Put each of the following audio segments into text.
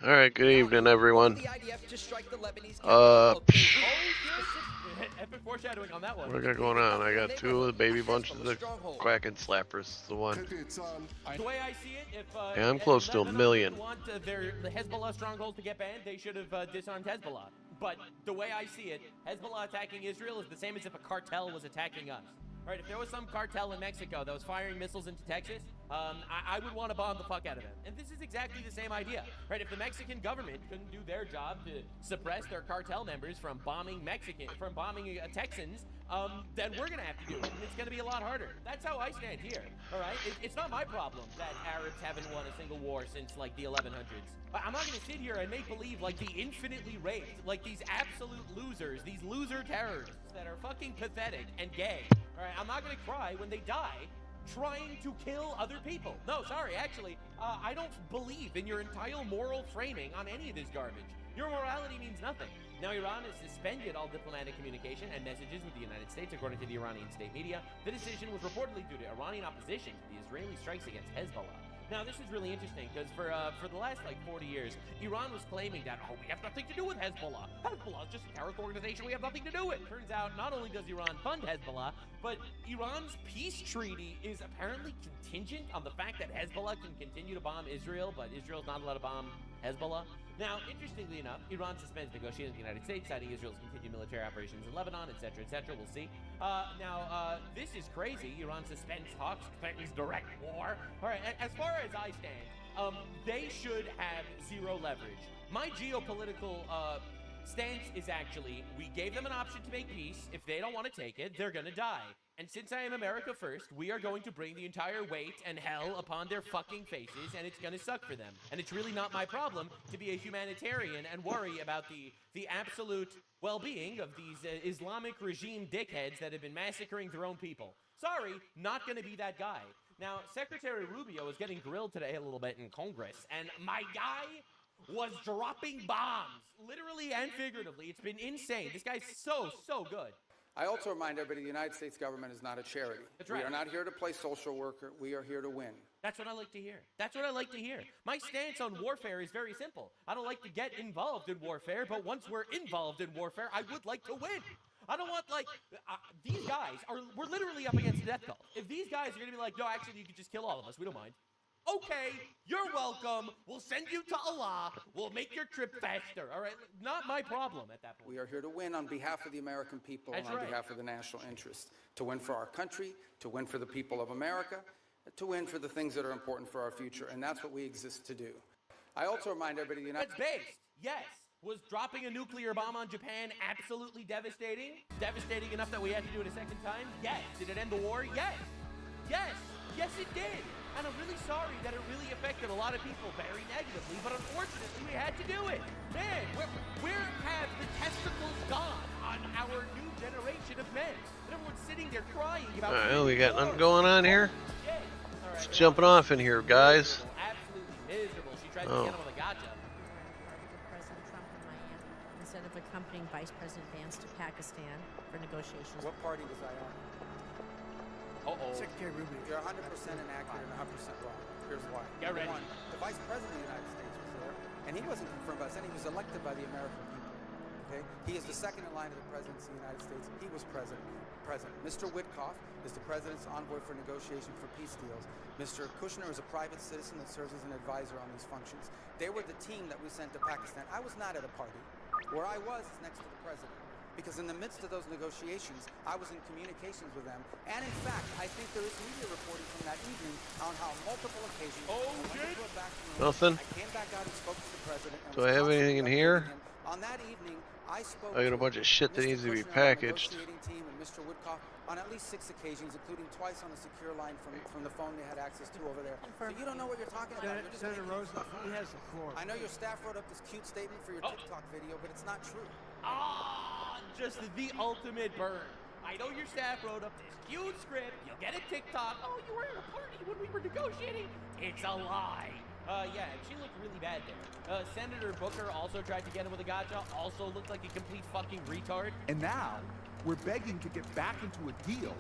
All right, good evening, everyone. Epic foreshadowing on that one. What I got going on? I got two of the baby bunches of quacking slappers. It's the one. The way I see it, if Yeah, I'm close to a Lebanon million. want the Hezbollah strongholds to get banned, they should have disarmed Hezbollah. But the way I see it, Hezbollah attacking Israel is the same as if a cartel was attacking us. Right, if there was some cartel in Mexico that was firing missiles into Texas, I would want to bomb the fuck out of them. And this is exactly the same idea, right? If the Mexican government couldn't do their job to suppress their cartel members from bombing Texans, then we're gonna have to do it, and it's gonna be a lot harder. That's how I stand here. All right, it's not my problem that Arabs haven't won a single war since like the 1100s. I'm not gonna sit here and make believe like the infinitely raped, like these absolute losers, these loser terrorists that are fucking pathetic and gay. All right, I'm not gonna cry when they die trying to kill other people. No, sorry, actually, I don't believe in your entire moral framing on any of this garbage. Your morality means nothing. Now, Iran has suspended all diplomatic communication and messages with the United States, according to the Iranian state media. The decision was reportedly due to Iranian opposition to the Israeli strikes against Hezbollah. Now, this is really interesting because for the last, 40 years, Iran was claiming that, we have nothing to do with Hezbollah. Hezbollah is just a terrorist organization. We have nothing to do with it. Turns out, not only does Iran fund Hezbollah, but Iran's peace treaty is apparently contingent on the fact that Hezbollah can continue to bomb Israel, but Israel's not allowed to bomb Hezbollah. Now, interestingly enough, Iran suspends negotiations with the United States, citing Israel's continued military operations in Lebanon, etc., etc. We'll see. This is crazy. Iran suspends talks, threatens direct war. All right, as far as I stand, they should have zero leverage. My geopolitical stance is actually, we gave them an option to make peace. If they don't want to take it, they're going to die. And since I am America first, we are going to bring the entire weight and hell upon their fucking faces, and it's going to suck for them. And it's really not my problem to be a humanitarian and worry about the absolute well-being of these Islamic regime dickheads that have been massacring their own people. Sorry, not going to be that guy. Now, Secretary Rubio is getting grilled today a little bit in Congress, and my guy was dropping bombs, literally and figuratively. It's been insane. This guy's so good. I also remind everybody the United States government is not a charity. That's right. We are not here to play social worker. We are here to win. That's what I like to hear. That's what I like to hear. My stance on warfare is very simple. I don't like to get involved in warfare, but once we're involved in warfare, I would like to win. I don't want, these guys we're literally up against a death cult. If these guys are going to be like, no, actually, you could just kill all of us. We don't mind. Okay, you're welcome. We'll send you to Allah. We'll make your trip faster. All right? Not my problem at that point. We are here to win on behalf of the American people and on behalf of the national interest. To win for our country, to win for the people of America, to win for the things that are important for our future. And that's what we exist to do. I also remind everybody the United States. It's based. Yes. Was dropping a nuclear bomb on Japan absolutely devastating? Devastating enough that we had to do it a second time? Yes. Did it end the war? Yes. Yes. Yes, it did. And I'm really sorry that it really affected a lot of people very negatively, but unfortunately we had to do it. Man, where have the testicles gone on our new generation of men? And everyone's sitting there crying about... Well, we got nothing going on here. All right, it's jumping off in here, guys. Absolutely miserable. She tried to get him with a gotcha. President Trump in Miami instead of accompanying Vice President Vance to Pakistan for negotiations. What party was I on? Secretary Rubio. You're 100% inaccurate and 100% wrong. Here's why. Get ready. One, the Vice President of the United States was there, and he wasn't confirmed by us, and he was elected by the American people. Okay? He is the second in line of the presidency of the United States. He was president. Mr. Witkoff is the president's envoy for negotiation for peace deals. Mr. Kushner is a private citizen that serves as an advisor on these functions. They were the team that we sent to Pakistan. I was not at a party. Where I was is next to the president. Because in the midst of those negotiations, I was in communications with them. And in fact, I think there is media reporting from that evening on how multiple occasions... Nothing. I came back out and spoke to the president. Do I have anything in here? On that evening, I spoke I got a bunch of shit that needs to be packaged. Team and Mr. Witkoff on at least 6 occasions, including twice on the secure line from the phone they had access to over there. So you don't know what you're talking about. Senator Rosen, he has the floor. I know your staff wrote up this cute statement for your TikTok video, but it's not true. Just the ultimate burn. I know your staff wrote up this cute script. You'll get a TikTok. Oh, you were at a party when we were negotiating. It's a lie. Yeah, she looked really bad there. Senator Booker also tried to get him with a gotcha. Also looked like a complete fucking retard. And now we're begging to get back into a deal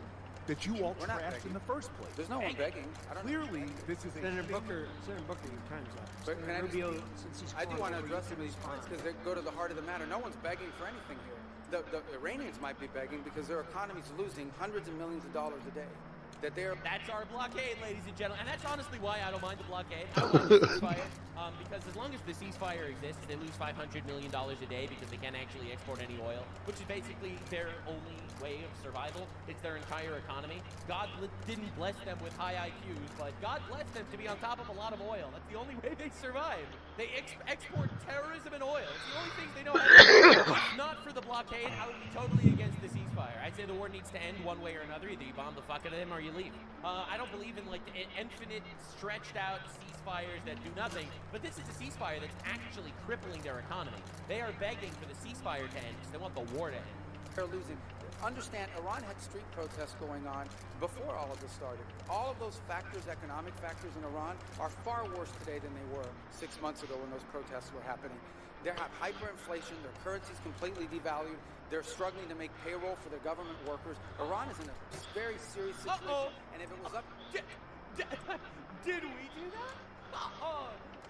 that you all We're not trashed in begging. the first place. There's no one begging. I don't know. Clearly, this is a Senator shameless- Booker, your time's up. But can I just- Rubio, since he's I do want to calling, address you some of these can points respond. because they go to the heart of the matter. No one's begging for anything here. The Iranians might be begging because their economy's losing hundreds of millions of dollars a day. That they're That's our blockade, ladies and gentlemen. And that's honestly why I don't mind the blockade. I don't mind the ceasefire. Because as long as the ceasefire exists, they lose $500 million a day because they can't actually export any oil, which is basically their only way of survival. It's their entire economy. God didn't bless them with high IQs, but God blessed them to be on top of a lot of oil. That's the only way they survive. They export terrorism and oil. It's the only things they know how to do. If not for the blockade, I would be totally against the ceasefire. I'd say the war needs to end one way or another. Either you bomb the fuck out of them or you leave. I don't believe in like infinite, stretched out ceasefires that do nothing. But this is a ceasefire that's actually crippling their economy. They are begging for the ceasefire to end because they want the war to end. They're losing. Understand, Iran had street protests going on before all of this started. All of those factors, economic factors in Iran, are far worse today than they were 6 months ago when those protests were happening. They have hyperinflation, their currency's completely devalued, they're struggling to make payroll for their government workers. Iran is in a very serious situation, and if it was up Did we do that?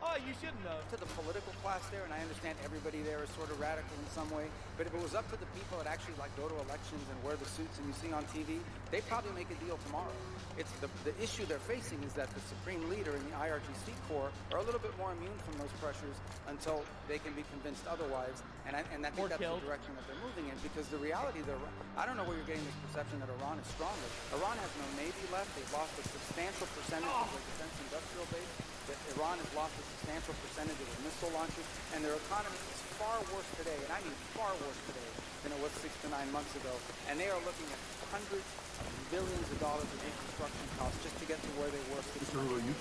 Oh, you shouldn't have. to the political class there, and I understand everybody there is sort of radical in some way, but if it was up to the people that actually like go to elections and wear the suits and you see on TV, they'd probably make a deal tomorrow. It's the issue they're facing is that the supreme leader and the IRGC Corps are a little bit more immune from those pressures until they can be convinced otherwise, and I think that's the direction that they're moving in, because the reality I don't know where you're getting this perception that Iran is stronger. Iran has no navy left. They've lost a substantial percentage of their defense industrial base. That Iran has lost a substantial percentage of their missile launches, and their economy is far worse today, and I mean far worse today, than it was 6 to 9 months ago. And they are looking at hundreds of millions of dollars of reconstruction costs just to get to where they were 6 months ago.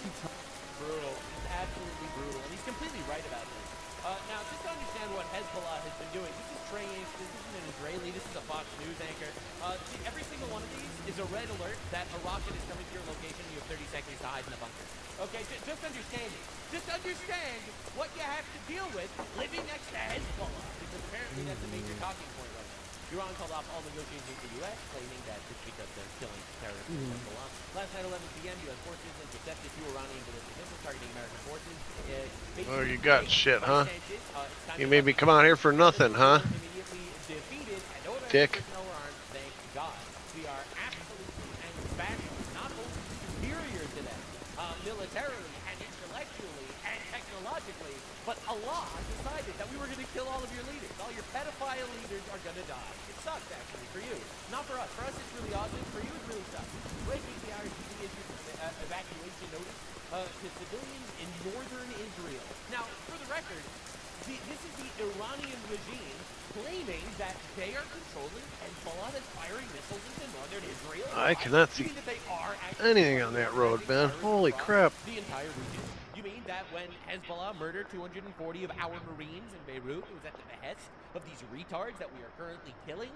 Brutal. It's absolutely brutal. And he's completely right about this. Now, just to understand what Hezbollah has been doing, this is strange. This isn't an Israeli. This is a Fox News anchor. Every single one of these is a red alert that a rocket is coming to your location and you have 30 seconds to hide in a bunker. Okay, just understand it. Just understand what you have to deal with living next to Hezbollah, because apparently that's a major talking point right now. Iran called off all negotiations with the U.S., claiming that it's because they're killing terrorists in Hezbollah. Last night, 11 p.m., U.S. forces intercepted 2 Iranian ballistic missiles targeting American forces. Oh, you got shit, huh? You made me to come out here for nothing, huh? immediately defeated, and no Dick. personnel were armed, thank God. We are absolutely and factually not only superior to them, militarily and intellectually and technologically, but Allah decided that we were going to kill all of your leaders. All your pedophile leaders are going to die. It sucks, actually, for you. Not for us. For us, it's really awesome. For you, it really sucks. Breaking the IRGC issued evacuation notice to civilians in northern Israel. Now, for the record, this is the Iranian regime claiming that they are controlling Hezbollah that's firing missiles into northern Israel. I cannot see You mean that they are actually anything on that road, man. Holy crap. the entire region? You mean that when Hezbollah murdered 240 of our Marines in Beirut, it was at the behest of these retards that we are currently killing?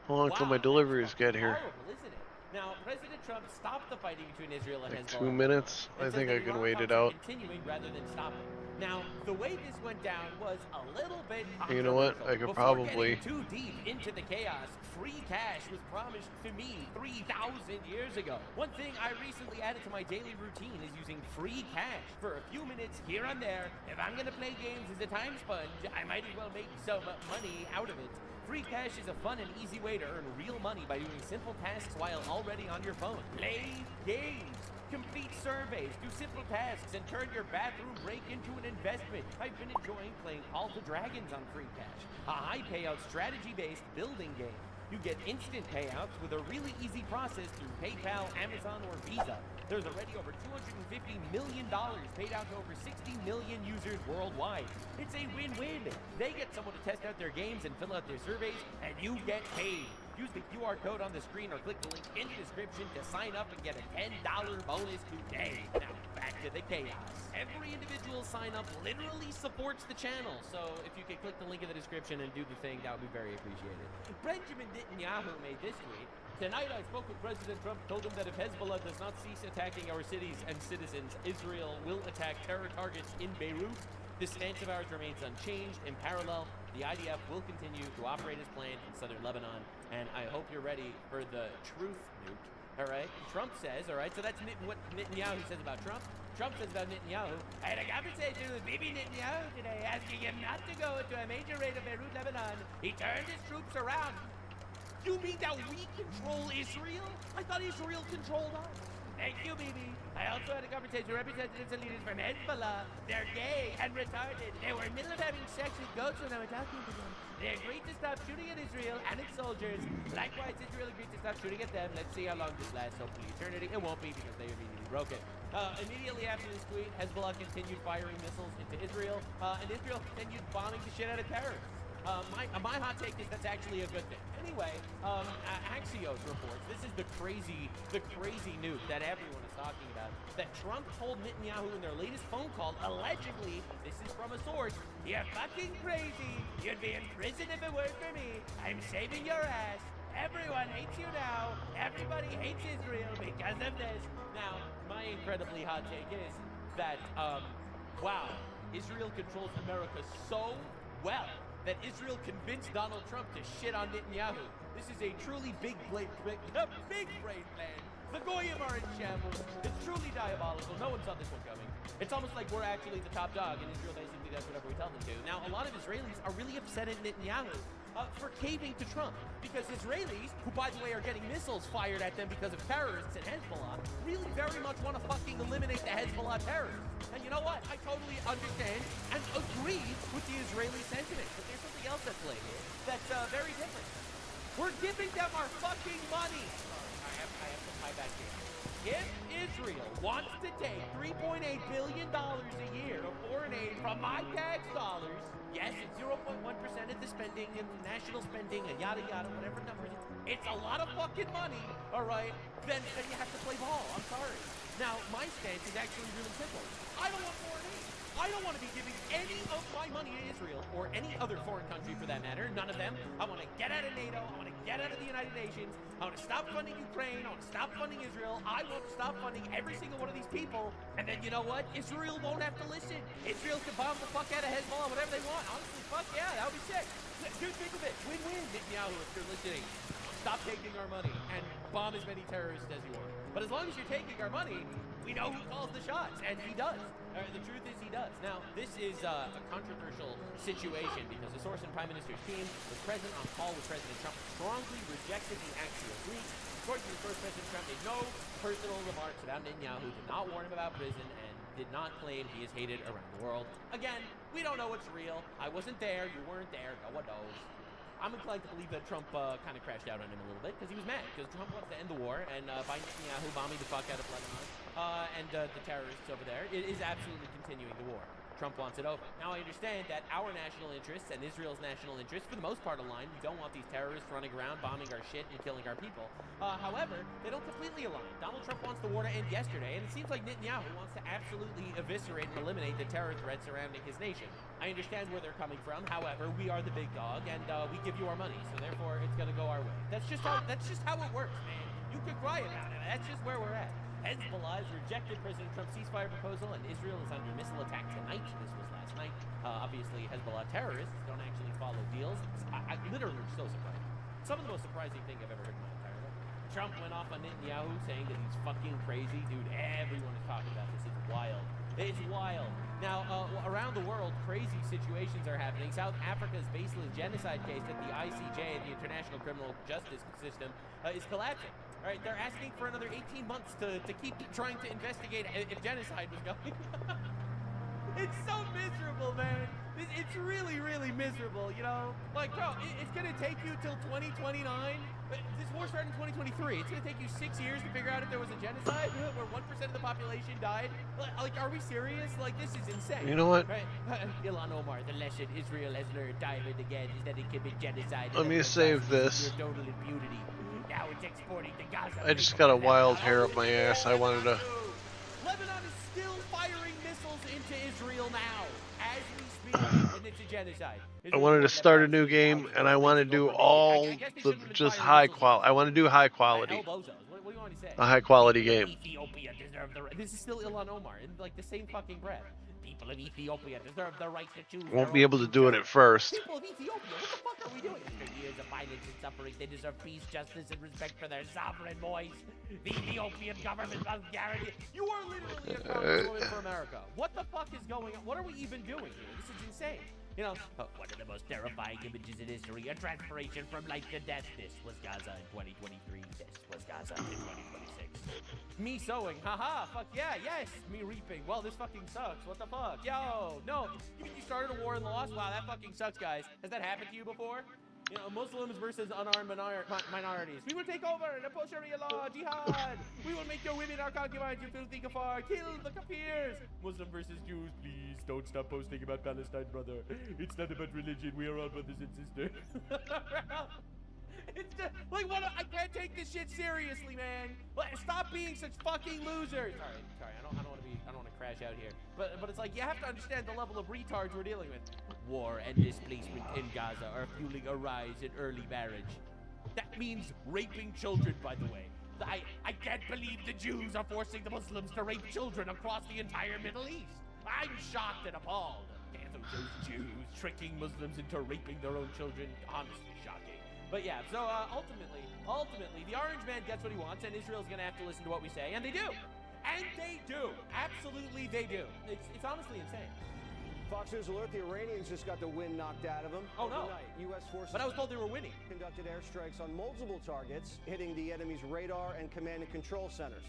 How long till my Wow, deliveries that's get here? horrible, isn't it? Now, President Trump stopped the fighting between Israel and Like Hezbollah. 2 minutes? and I said think that I can Iran wait talks it are out. Continuing rather than stopping. Now, the way this went down was a little bit You know what? controversial. I could Before probably- getting too deep into the chaos, free cash was promised to me 3,000 years ago. One thing I recently added to my daily routine is using free cash for a few minutes here and there. If I'm gonna play games as a time sponge, I might as well make some money out of it. Free cash is a fun and easy way to earn real money by doing simple tasks while already on your phone. Play games, complete surveys, do simple tasks, and turn your bathroom break into an investment. I've been enjoying playing Call to Dragons on Free Cash, a high payout strategy-based building game. You get instant payouts with a really easy process through PayPal, Amazon, or Visa. There's already over $250 million paid out to over 60 million users worldwide. It's a win-win. They get someone to test out their games and fill out their surveys, and you get paid. Use the QR code on the screen or click the link in the description to sign up and get a $10 bonus today. Now, back to the chaos. Every individual sign up literally supports the channel, so if you could click the link in the description and do the thing, that would be very appreciated. Benjamin Netanyahu made this tweet. Tonight I spoke with President Trump, told him that if Hezbollah does not cease attacking our cities and citizens, Israel will attack terror targets in Beirut. This stance of ours remains unchanged. In parallel, the IDF will continue to operate as planned in southern Lebanon, and I hope you're ready for the truth nuke. All right. Trump says, all right. So that's what Netanyahu says about Trump. Trump says about Netanyahu. I had a conversation with Bibi Netanyahu today, asking him not to go into a major raid of Beirut, Lebanon. He turned his troops around. You mean that we control Israel? I thought Israel controlled us. Thank you, Bibi. I also had a conversation with representatives and leaders from Hezbollah. They're gay and retarded. They were in the middle of having sex with goats when I was talking to them. They agreed to stop shooting at Israel and its soldiers. Likewise, Israel agreed to stop shooting at them. Let's see how long this lasts. Hopefully eternity. It won't be because they immediately broke it. Immediately after this tweet, Hezbollah continued firing missiles into Israel, and Israel continued bombing the shit out of terrorists. My hot take is that's actually a good thing. Anyway, Axios reports, this is the crazy nuke that everyone is talking about, that Trump told Netanyahu in their latest phone call, allegedly, this is from a source, "You're fucking crazy. You'd be in prison if it weren't for me. I'm saving your ass. Everyone hates you now. Everybody hates Israel because of this." Now, my incredibly hot take is that, wow, Israel controls America so well that Israel convinced Donald Trump to shit on Netanyahu. This is a truly big brain plan. The Goyim are in shambles. It's truly diabolical. No one saw this one coming. It's almost like we're actually the top dog, and Israel basically does whatever we tell them to. Now, a lot of Israelis are really upset at Netanyahu for caving to Trump, because Israelis, who by the way are getting missiles fired at them because of terrorists and Hezbollah, really very much want to fucking eliminate the Hezbollah terrorists. And you know what? I totally understand and agree with the Israeli sentiment, but there's something else at play here that's very different. We're giving them our fucking money. Sorry, I have to tie back here. If Israel wants to take $3.8 billion a year of foreign aid from my tax dollars, yes, it's 0.1% of the spending and national spending and yada yada, whatever numbers, it's a lot of fucking money, all right, then you have to play ball. I'm sorry. Now, my stance is actually really simple. I don't want foreign aid. I don't want to be giving any of my money to Israel or any other foreign country for that matter. None of them. I want to get out of NATO. I want to get out of the United Nations. I want to stop funding Ukraine. I want to stop funding Israel. I want to stop funding every single one of these people. And then you know what? Israel won't have to listen. Israel can bomb the fuck out of Hezbollah, whatever they want. Honestly, fuck yeah, that would be sick. Dude, think of it. Win-win, Netanyahu, if you're listening. Stop taking our money and bomb as many terrorists as you want. But as long as you're taking our money, we know who calls the shots, and he does. The truth is he does. Now, this is a controversial situation because the source in Prime Minister's team was present on call with President Trump, strongly rejected the Axios leak. According to the source, President Trump made no personal remarks about Netanyahu, did not warn him about prison, and did not claim he is hated around the world. Again, we don't know what's real. I wasn't there. You weren't there. No one knows. I'm inclined to believe that Trump kind of crashed out on him a little bit because he was mad because Trump wants to end the war, and by Netanyahu bombing the fuck out of Lebanon and the terrorists over there, it is absolutely continuing the war. Trump wants it over. Now, I understand that our national interests and Israel's national interests, for the most part, align. We don't want these terrorists running around, bombing our shit, and killing our people. However, they don't completely align. Donald Trump wants the war to end yesterday, and it seems like Netanyahu wants to absolutely eviscerate and eliminate the terror threat surrounding his nation. I understand where they're coming from. However, we are the big dog, and we give you our money, so therefore, it's going to go our way. That's just how it works, man. You could cry about it. That's just where we're at. Hezbollah has rejected President Trump's ceasefire proposal, and Israel is under missile attack tonight. This was last night. Obviously, Hezbollah terrorists don't actually follow deals. I literally so surprised. Some of the most surprising thing I've ever heard in my entire life. Trump went off on Netanyahu saying that he's fucking crazy. Dude, everyone is talking about this. It's wild. It's wild. Now, around the world, crazy situations are happening. South Africa's baseless genocide case at the ICJ, the International Criminal Justice System, is collapsing. All right, they're asking for another 18 months to keep trying to investigate if genocide was going. It's so miserable, man. It's really, really miserable, you know? Like, bro, it's going to take you till 2029. This war started in 2023. It's going to take you 6 years to figure out if there was a genocide where 1% of the population died. Like, are we serious? Like, this is insane. You know what? Right? Ilhan Omar, the lesson Israel has learned time and again is that it could be genocide. Let me save this. Your total impunity. Now it's exporting to Gaza. I just got a wild hair up my ass. I wanted to... Lebanon is still firing missiles into Israel now, as we speak, and it's a genocide. I wanted to start a new game, and I want to do all the just high quality. I want to do high quality. What do you want to say? A high quality game. Ethiopia deserve the right. This is still Ilhan Omar in like the same fucking breath. People of Ethiopia deserve the right to choose. Won't be able to do it at first. People of Ethiopia, what the fuck are we doing? 50 years of violence and suffering. They deserve peace, justice, and respect for their sovereign voice. The Ethiopian government must guarantee. You are literally a congresswoman for America. What the fuck is going on? What are we even doing here? This is insane. You know, one of the most terrifying images in history, a transformation from life to death. This was Gaza in 2023. This was Gaza in 2026. Me sowing, haha, fuck yeah, yes. Me reaping, well, this fucking sucks. What the fuck? Yo, no, you mean you started a war and lost? Wow, that fucking sucks, guys. Has that happened to you before? You know, Muslims versus unarmed minorities. We will take over and impose Sharia law, jihad. We will make your women our concubines, you filthy kafar. Kill the kafirs. Muslim versus Jews, please don't stop posting about Palestine, brother. It's not about religion. We are all brothers and sisters. It's just, like, what? I can't take this shit seriously, man. Stop being such fucking losers. Sorry. I don't want to crash out here. But it's like, you have to understand the level of retards we're dealing with. War and displacement in Gaza are fueling a rise in early marriage. That means raping children, by the way. I can't believe the Jews are forcing the Muslims to rape children across the entire Middle East. I'm shocked and appalled. Damn those Jews tricking Muslims into raping their own children. Honestly shocking. But yeah, so ultimately, the Orange Man gets what he wants, and Israel's gonna have to listen to what we say, and they do. And they do. Absolutely they do. It's honestly insane. Fox News alert, the Iranians just got the wind knocked out of them. Oh, no. Overnight, U.S. forces... But I was told they were winning. ...conducted airstrikes on multiple targets, hitting the enemy's radar and command and control centers.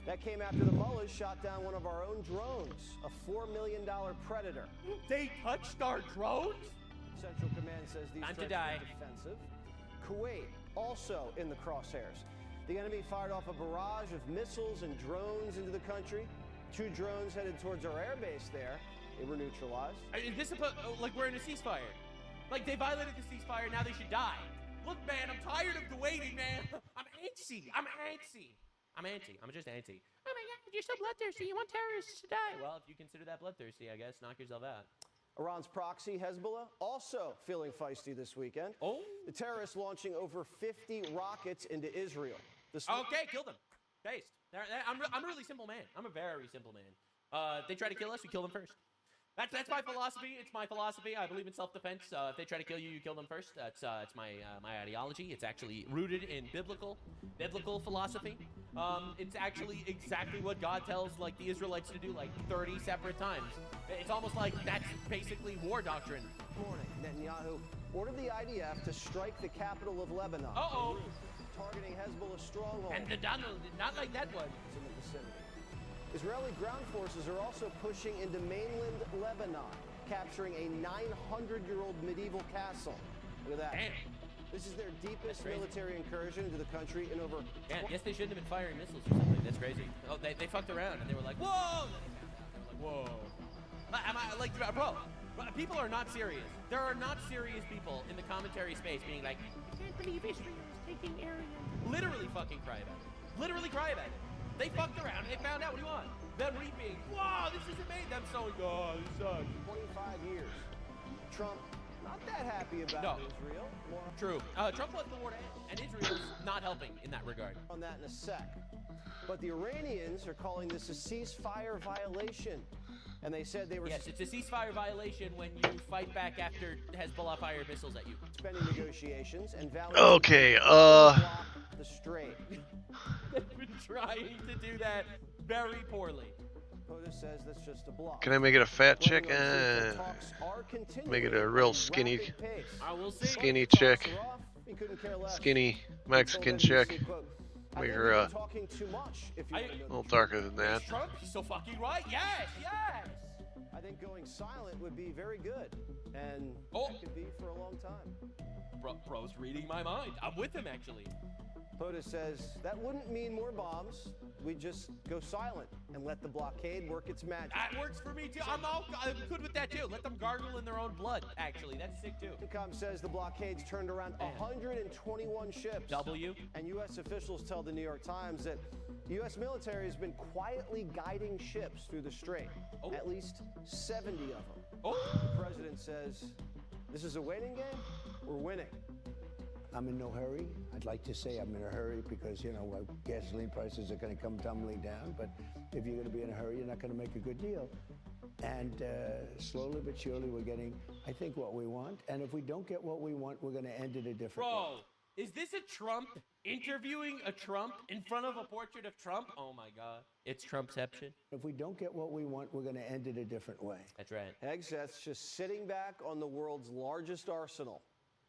That came after the mullahs shot down one of our own drones, a $4 million Predator. They touched our drones? Central Command says these Time to strikes die. were defensive. Kuwait, also in the crosshairs. The enemy fired off a barrage of missiles and drones into the country. 2 drones headed towards our airbase there. They were neutralized. Is this like we're in a ceasefire? Like they violated the ceasefire, now they should die. Look, man, I'm tired of the waiting, man. I'm antsy. I'm just antsy. Oh my God, you're so bloodthirsty. You want terrorists to die. Well, if you consider that bloodthirsty, I guess, knock yourself out. Iran's proxy, Hezbollah, also feeling feisty this weekend. Oh? The terrorists launching over 50 rockets into Israel. Okay, kill them. Based. I'm a really simple man. I'm a very simple man. They try to kill us, we kill them first. That's my philosophy. It's my philosophy. I believe in self-defense. If they try to kill you, you kill them first. It's my ideology. It's actually rooted in biblical philosophy. It's actually exactly what God tells like the Israelites to do like 30 separate times. It's almost like that's basically war doctrine. This morning, Netanyahu ordered the IDF to strike the capital of Lebanon. Uh-oh. Targeting Hezbollah's stronghold. And the Donald, not like that one. It's in the vicinity. Israeli ground forces are also pushing into mainland Lebanon, capturing a 900-year-old medieval castle. Look at that. Damn. This is their deepest military incursion into the country in over... Damn, guess they shouldn't have been firing missiles or something. That's crazy. Oh, they fucked around and they were like, whoa! They were like, whoa. Bro, people are not serious. There are not serious people in the commentary space being like, I can't believe Israel is taking areas. Literally fucking cry about it. Literally cry about it. They fucked around and they found out. What do you want? Them reaping. Wow, this is amazing. Them sowing. Oh, this sucks. 25 years. Trump not that happy about Israel. More True. Trump wants the war to end, and Israel's not helping in that regard. on that in a sec. But the Iranians are calling this a ceasefire violation. And they said they were Yes, it's a ceasefire violation when you fight back after Hezbollah fired missiles at you. suspending negotiations and vowing Okay, to block the strait. They've been trying to do that very poorly. POTUS says that's just a block. can I make it a fat chick? Talks are continuing Make it a real at skinny, rapid pace. I will see. skinny Talks chick, are off. He couldn't care less. skinny Mexican He told chick. NBC, quote, "I Make think her you've been talking too much if you want to know a the little truth." darker than that. Trump, he's so fucking right. Yes. I think going silent would be very good, and that could be for a long time. Bro's reading my mind. I'm with him, actually. POTUS says that wouldn't mean more bombs. We'd just go silent and let the blockade work its magic. That works for me, too. I'm good with that, too. Let them gargle in their own blood, actually. That's sick, too. CENTCOM says the blockades turned around 121 ships. W. And U.S. officials tell the New York Times that the U.S. military has been quietly guiding ships through the strait. At least 70 of them. The president says, this is a waiting game. We're winning. I'm in no hurry. I'd like to say I'm in a hurry because, you know, gasoline prices are going to come tumbling down. But if you're going to be in a hurry, you're not going to make a good deal. And slowly but surely, we're getting, I think, what we want. And if we don't get what we want, we're going to end it a different way. Bro, is this a Trump interviewing a Trump in front of a portrait of Trump? Oh my God. It's Trumpception. If we don't get what we want, we're going to end it a different way. That's right. Eggs, that's just sitting back on the world's largest arsenal.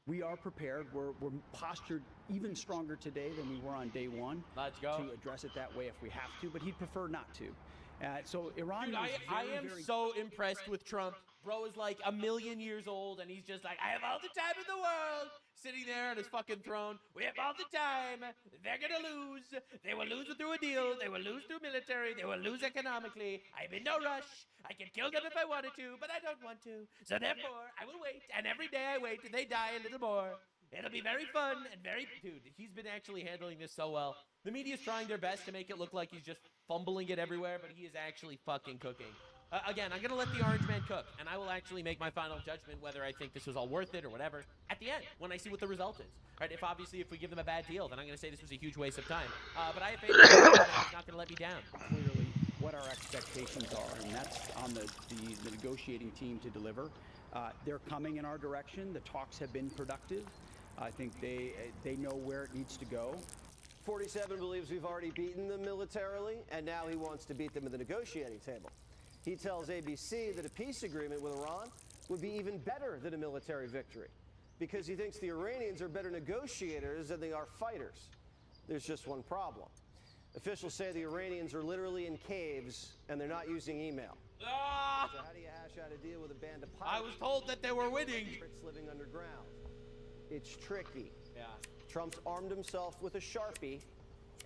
We are prepared. We're postured even stronger today than we were on day one. Let's go. To address it that way if we have to, but he'd prefer not to. So Iran Dude, is I very, am very so impressed with Trump. Bro is like 1,000,000 years old, and he's just like, I have all the time in the world. Sitting there on his fucking throne. We have all the time. They're gonna lose. They will lose through a deal. They will lose through military. They will lose economically. I'm in no rush. I can kill them if I wanted to, but I don't want to. So therefore, I will wait. And every day I wait, they die a little more. It'll be very fun and very... Dude, he's been actually handling this so well. The media's trying their best to make it look like he's just fumbling it everywhere, but he is actually fucking cooking. Again, I'm going to let the orange man cook, and I will actually make my final judgment whether I think this was all worth it or whatever at the end, when I see what the result is. Right? If we give them a bad deal, then I'm going to say this was a huge waste of time. But I have faith that he's not going to let me down. clearly what our expectations are, and that's on the negotiating team to deliver. They're coming in our direction. The talks have been productive. I think they know where it needs to go. 47 believes we've already beaten them militarily, and now he wants to beat them at the negotiating table. He tells ABC that a peace agreement with Iran would be even better than a military victory, because he thinks the Iranians are better negotiators than they are fighters. There's just one problem. Officials say the Iranians are literally in caves, and they're not using email. Ah! So how do you hash out a deal with a band of I pirates? was told that they were winning. Living underground. It's tricky. Yeah. Trump's armed himself with a Sharpie,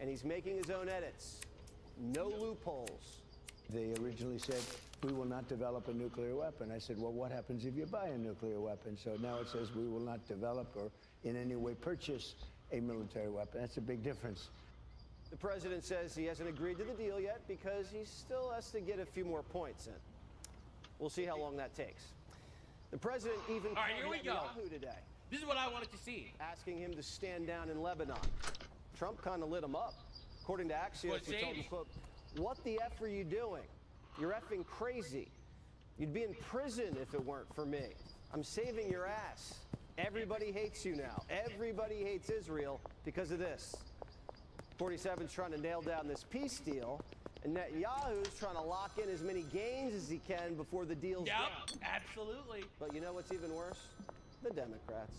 and he's making his own edits. No loopholes. They originally said, we will not develop a nuclear weapon. I said, well, what happens if you buy a nuclear weapon? So now it says we will not develop or in any way purchase a military weapon. That's a big difference. The president says he hasn't agreed to the deal yet because he still has to get a few more points in. We'll see how long that takes. The president even All right, here we go. Netanyahu today, This is what I wanted to see. asking him to stand down in Lebanon. Trump kind of lit him up. According to Axios, he told him, quote, what the F are you doing? You're effing crazy. You'd be in prison if it weren't for me. I'm saving your ass. Everybody hates you now. Everybody hates Israel because of this. 47's trying to nail down this peace deal, and Netanyahu's trying to lock in as many gains as he can before the deal's done. Absolutely. But you know what's even worse? The Democrats.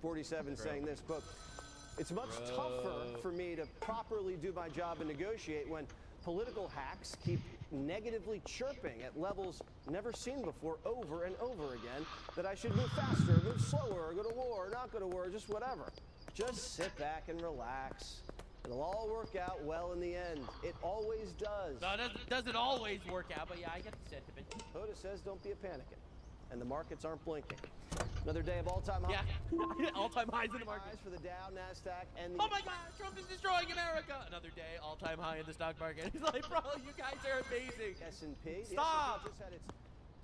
47 saying this, quote, it's much tougher for me to properly do my job and negotiate when political hacks keep negatively chirping at levels never seen before over and over again that I should move faster, move slower, go to war, not go to war, just whatever. Just sit back and relax. It'll all work out well in the end. It always does. No, it doesn't always work out, but yeah, I get the sentiment. Hoda says don't be a panicking. And the markets aren't blinking. Another day of all-time highs. Yeah, all-time highs in the market. For the Dow, NASDAQ, and the... Oh my God, Trump is destroying America. Another day, all-time high in the stock market. He's like, bro, you guys are amazing. S&P. Stop. The S&P just had its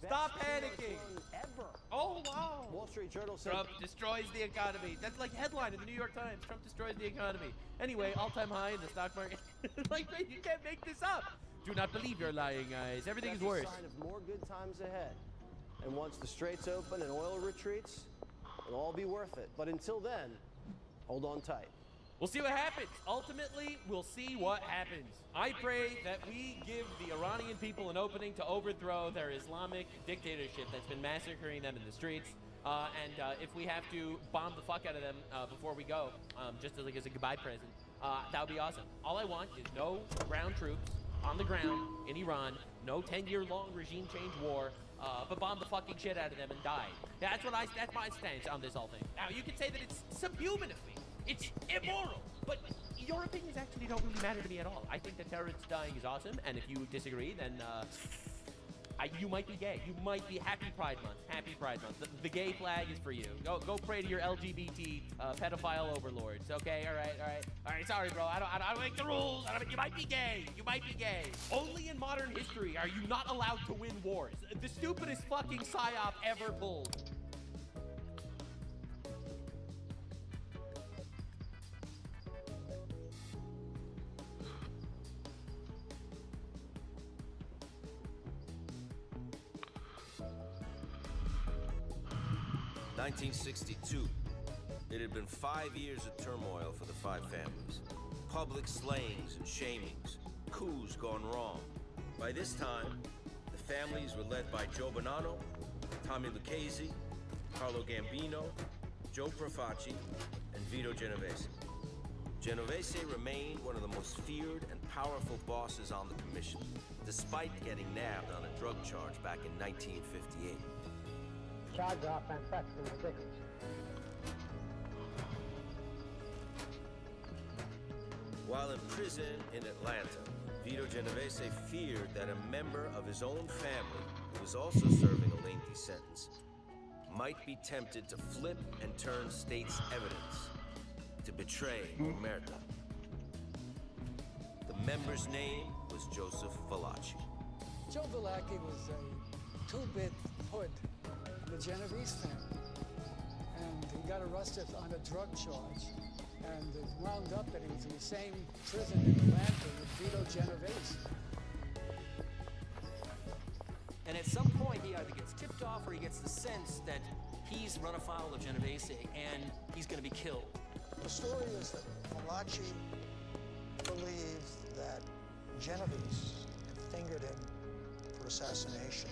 Stop best panicking. ever. Oh, wow. Wall Street Journal said... Trump destroys the economy. That's like headline in the New York Times. Trump destroys the economy. Anyway, all-time high in the stock market. Like, you can't make this up. Do not believe your lying eyes. Everything is worse. That's a sign of more good times ahead. And once the straits open and oil retreats, it'll all be worth it. But until then, hold on tight. We'll see what happens. Ultimately, we'll see what happens. I pray that we give the Iranian people an opening to overthrow their Islamic dictatorship that's been massacring them in the streets. And if we have to bomb the fuck out of them before we go, just as a goodbye present, that would be awesome. All I want is no ground troops on the ground in Iran, no 10-year-long regime change war, but bomb the fucking shit out of them and die. That's my stance on this whole thing. Now, you can say that it's subhuman of me. It's immoral. But your opinions actually don't really matter to me at all. I think that terrorists dying is awesome, and if you disagree, then you might be gay. You might be Happy Pride Month. Happy Pride Month. The gay flag is for you. Go pray to your LGBT pedophile overlords. Okay, all right. Sorry, bro. I don't make the rules. You might be gay. You might be gay. Only in modern history are you not allowed to win wars. The stupidest fucking psyop ever pulled. 1962. It had been 5 years of turmoil for the five families. Public slayings and shamings, coups gone wrong. By this time, the families were led by Joe Bonanno, Tommy Lucchese, Carlo Gambino, Joe Profaci, and Vito Genovese. Genovese remained one of the most feared and powerful bosses on the commission, despite getting nabbed on a drug charge back in 1958. Charge offense, that's in the 60s. While in prison in Atlanta, Vito Genovese feared that a member of his own family, who was also serving a lengthy sentence, might be tempted to flip and turn state's evidence, to betray Omerta. The member's name was Joseph Valachi. Joe Valachi was a two-bit hood in the Genovese family, and he got arrested on a drug charge, and it wound up that he was in the same prison in Atlanta with Vito Genovese. And at some point, he either gets tipped off or he gets the sense that he's run afoul of Genovese and he's going to be killed. The story is that Valachi believes that Genovese had fingered him for assassination.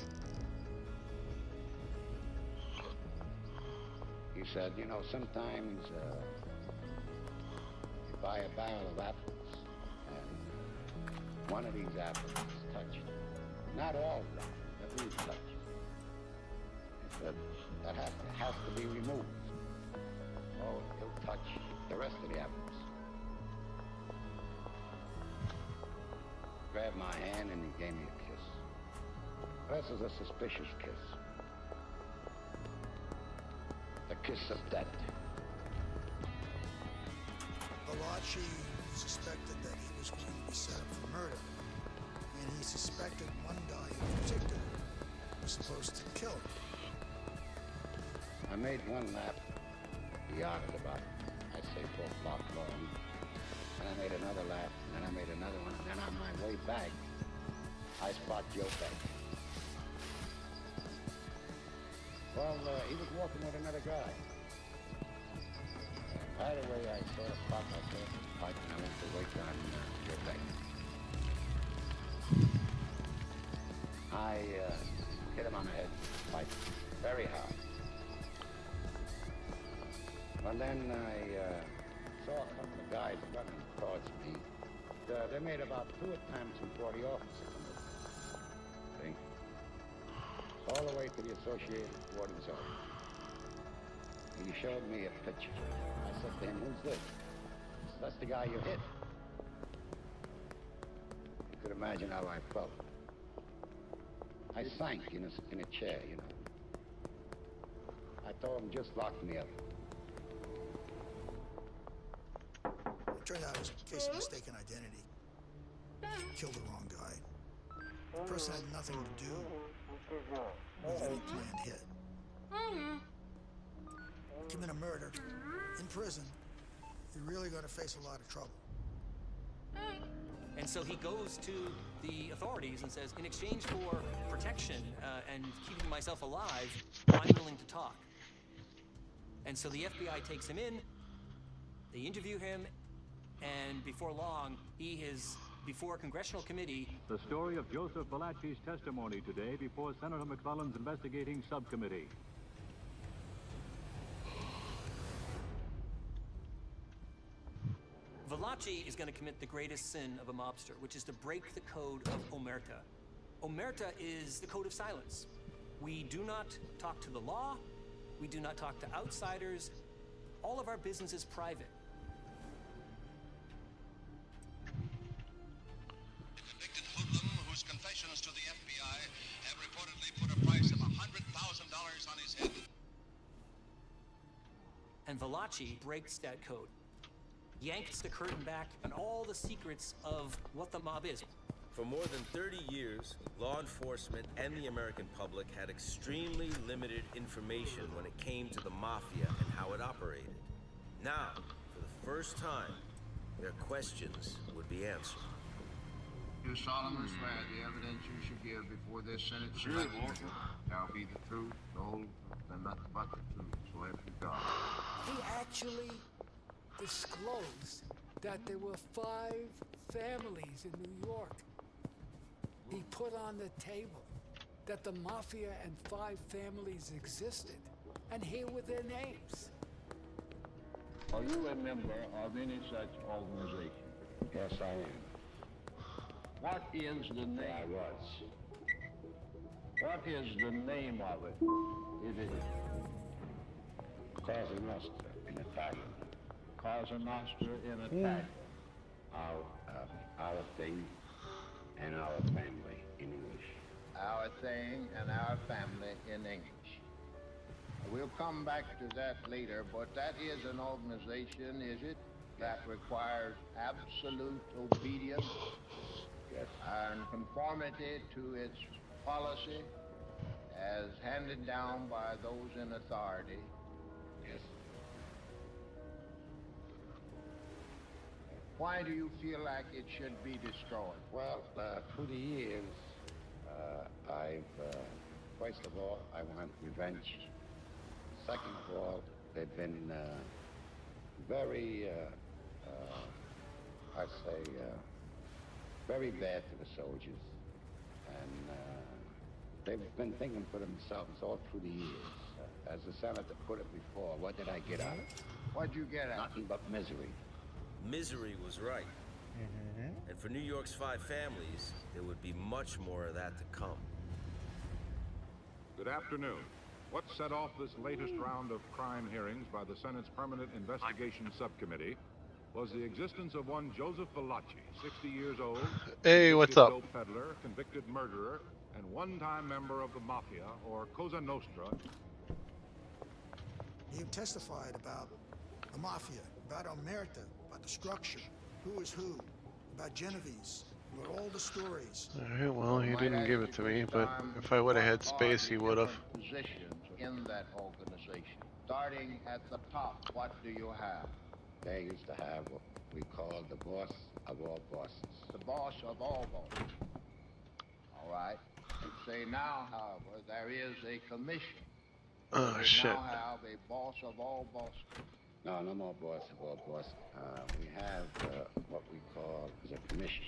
He said, you know, sometimes you buy a barrel of apples and one of these apples is touched. Not all of them, at least touched. He said, that has to be removed. Oh, he'll touch the rest of the apples. Grabbed my hand and he gave me a kiss. This is a suspicious kiss. The kiss of death. Valachi suspected that he was going to be set up for murder, and he suspected one guy in particular was supposed to kill him. I made one lap. He yarded about, I say, 4 block long. And I made another lap, and then I made another one. And then on my way back, I spot Joe back. Well, he was walking with another guy. Right away, I saw a spot like that, pipe, and I went to wait on Joe back. I hit him on the head, pipe, very hard. And then I saw a couple of guys running towards me. They made about 2 attempts before the officer came. See? All the way to the Associated Warden's office. And he showed me a picture. I said to him, who's this? He said, that's the guy you hit. You could imagine how I felt. I sank in a chair, you know. I told him, just lock me up. It turned out it was a case of mistaken identity. Killed the wrong guy. The person had nothing to do with any planned hit. Commit a murder in prison, you're really going to face a lot of trouble. And so he goes to the authorities and says, in exchange for protection and keeping myself alive, I'm willing to talk. And so the FBI takes him in, they interview him, and before long, he is before a congressional committee. The story of Joseph Valachi's testimony today before Senator McClellan's investigating subcommittee. Valachi is going to commit the greatest sin of a mobster, which is to break the code of Omerta. Omerta is the code of silence. We do not talk to the law. We do not talk to outsiders. All of our business is private. Convicted hoodlum whose confessions to the FBI have reportedly put a price of $100,000 on his head. And Valachi breaks that code. Yanks the curtain back on all the secrets of what the mob is. For more than 30 years, law enforcement and the American public had extremely limited information when it came to the mafia and how it operated. Now, for the first time, their questions would be answered. Do solemnly swear the evidence you should give before this Senate select committee shall be the truth, the whole truth, and nothing but the truth, so help you God. He actually disclosed that there were 5 families in New York. He put on the table that the mafia and 5 families existed, and here were their names. Are you a member of any such organization? Yes, I am. What is the name? I was. What is the name of it? Is it Cosa Nostra in Italian? Cosa Nostra in Italian. Our thing and our family in English. Our thing and our family in English. We'll come back to that later, but that is an organization, is it, that requires absolute obedience and conformity to its policy as handed down by those in authority. Yes. Why do you feel like it should be destroyed? Well, through the years, first of all, I want revenge. Second of all, they've been very, very bad to the soldiers. And they've been thinking for themselves all through the years. As the senator put it before, what did I get out of it? What'd you get out? Nothing but misery. Misery was right. And for New York's 5 families, there would be much more of that to come. Good afternoon. What set off this latest round of crime hearings by the Senate's Permanent Investigation Subcommittee was the existence of one Joseph Valachi, 60 years old, Hey, what's up? dope peddler, convicted murderer, and one-time member of the Mafia, or Cosa Nostra. He testified about the Mafia, about Omerta, about the structure, who is who, about Genovese, about all the stories. Alright, well, he didn't give it to me, but if I would have had space, he would have. Positions in that organization. Starting at the top, what do you have? They used to have what we call the boss of all bosses. The boss of all bosses. All right. Say now, however, there is a commission. Oh, shit. Now have a boss of all bosses. No, no more boss of all bosses. We have what we call the commission.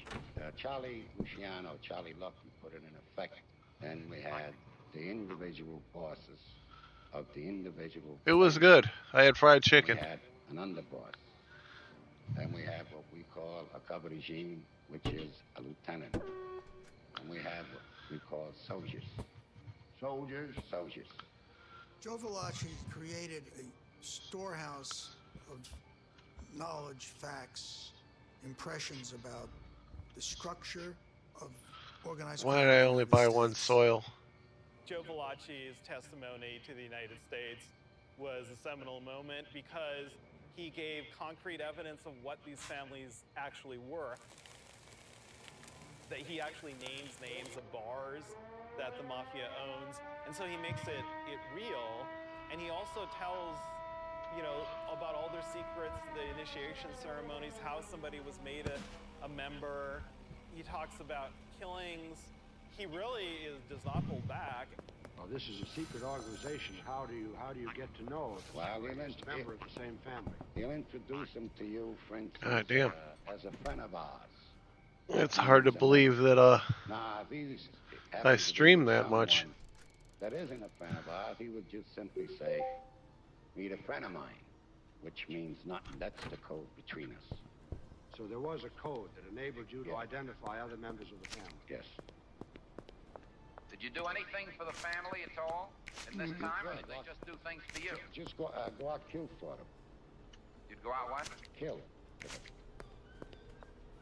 Charlie Luciano, Charlie Lucky put it in effect. Then we had the individual bosses of the individual. It was good. I had fried chicken. We had an underboss. Then we have what we call a cover regime, which is a lieutenant. And we have what we call soldiers. Soldiers? Soldiers. Joe Valachi created a storehouse of knowledge, facts, impressions about the structure of organized crime. Why did I only buy one soil? Joe Valachi's testimony to the United States was a seminal moment because he gave concrete evidence of what these families actually were. That he actually names of bars that the Mafia owns, and so he makes it real, and he also tells, you know, about all their secrets, the initiation ceremonies, how somebody was made a member. He talks about killings. He really does not hold back. Well, this is a secret organization. How do you get to know if Well, a member of the same family? He'll introduce him to you, for instance, God damn. As a friend of ours. It's hard to believe that Now, if he's I stream that much. That isn't a friend of ours. He would just simply say, meet a friend of mine, which means nothing. That's the code between us. So there was a code that enabled you to identify other members of the family. Yes. Did you do anything for the family at all in this time, or did they just do things for you? Just go out kill for them. You'd go out what? Kill.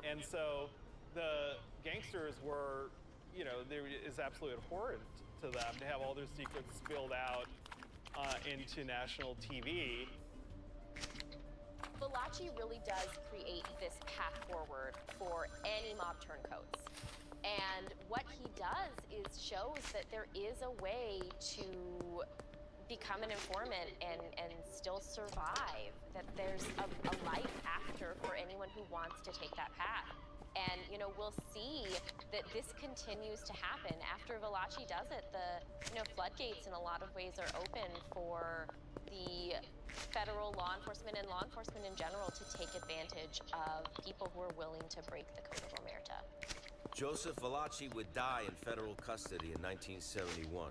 And so the gangsters were, you know, there is absolutely abhorrent to them to have all their secrets spilled out into national TV. Valachi really does create this path forward for any mob turncoats. And what he does is shows that there is a way to become an informant and still survive, that there's a life after for anyone who wants to take that path. And, you know, we'll see that this continues to happen. After Valachi does it, the, you know, floodgates in a lot of ways are open for the federal law enforcement and law enforcement in general to take advantage of people who are willing to break the code of omerta. Joseph Valachi would die in federal custody in 1971,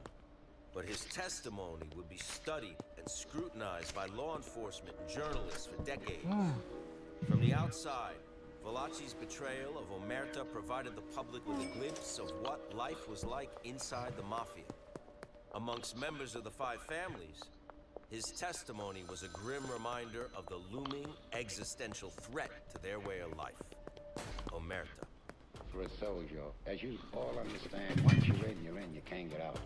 but his testimony would be studied and scrutinized by law enforcement and journalists for decades. From the outside, Valachi's betrayal of omerta provided the public with a glimpse of what life was like inside the mafia. Amongst members of the five families, his testimony was a grim reminder of the looming existential threat to their way of life. Omerta. For a soldier, as you all understand, once you're in, you can't get out.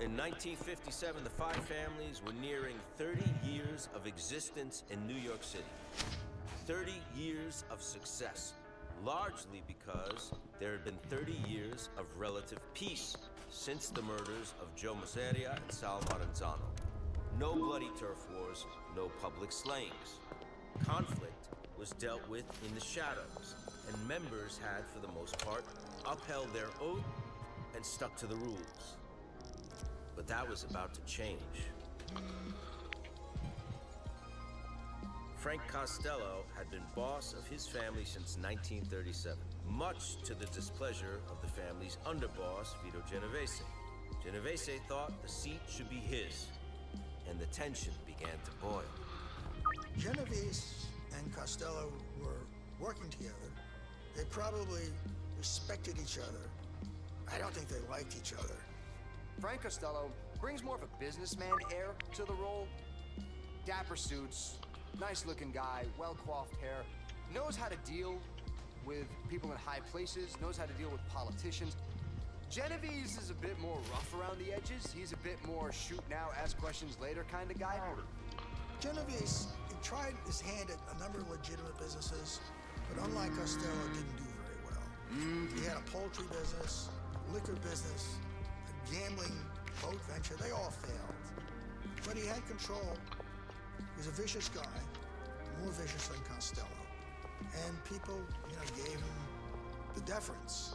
In 1957, the five families were nearing 30 years of existence in New York City. 30 years of success, largely because there had been 30 years of relative peace since the murders of Joe Masseria and Sal Maranzano. No bloody turf wars, no public slayings. Conflict was dealt with in the shadows, and members had, for the most part, upheld their oath and stuck to the rules. But that was about to change. Frank Costello had been boss of his family since 1937, much to the displeasure of the family's underboss, Vito Genovese. Genovese thought the seat should be his, and the tension began to boil. Genovese and Costello were working together. They probably respected each other. I don't think they liked each other. Frank Costello brings more of a businessman air to the role. Dapper suits, nice-looking guy, well-coiffed hair, knows how to deal with people in high places, knows how to deal with politicians. Genovese is a bit more rough around the edges. He's a bit more shoot now, ask questions later kind of guy. Genovese, he tried his hand at a number of legitimate businesses, but unlike Costello, didn't do very well. He had a poultry business, liquor business, a gambling boat venture. They all failed. But he had control. He was a vicious guy, more vicious than Costello. And people, you know, gave him the deference.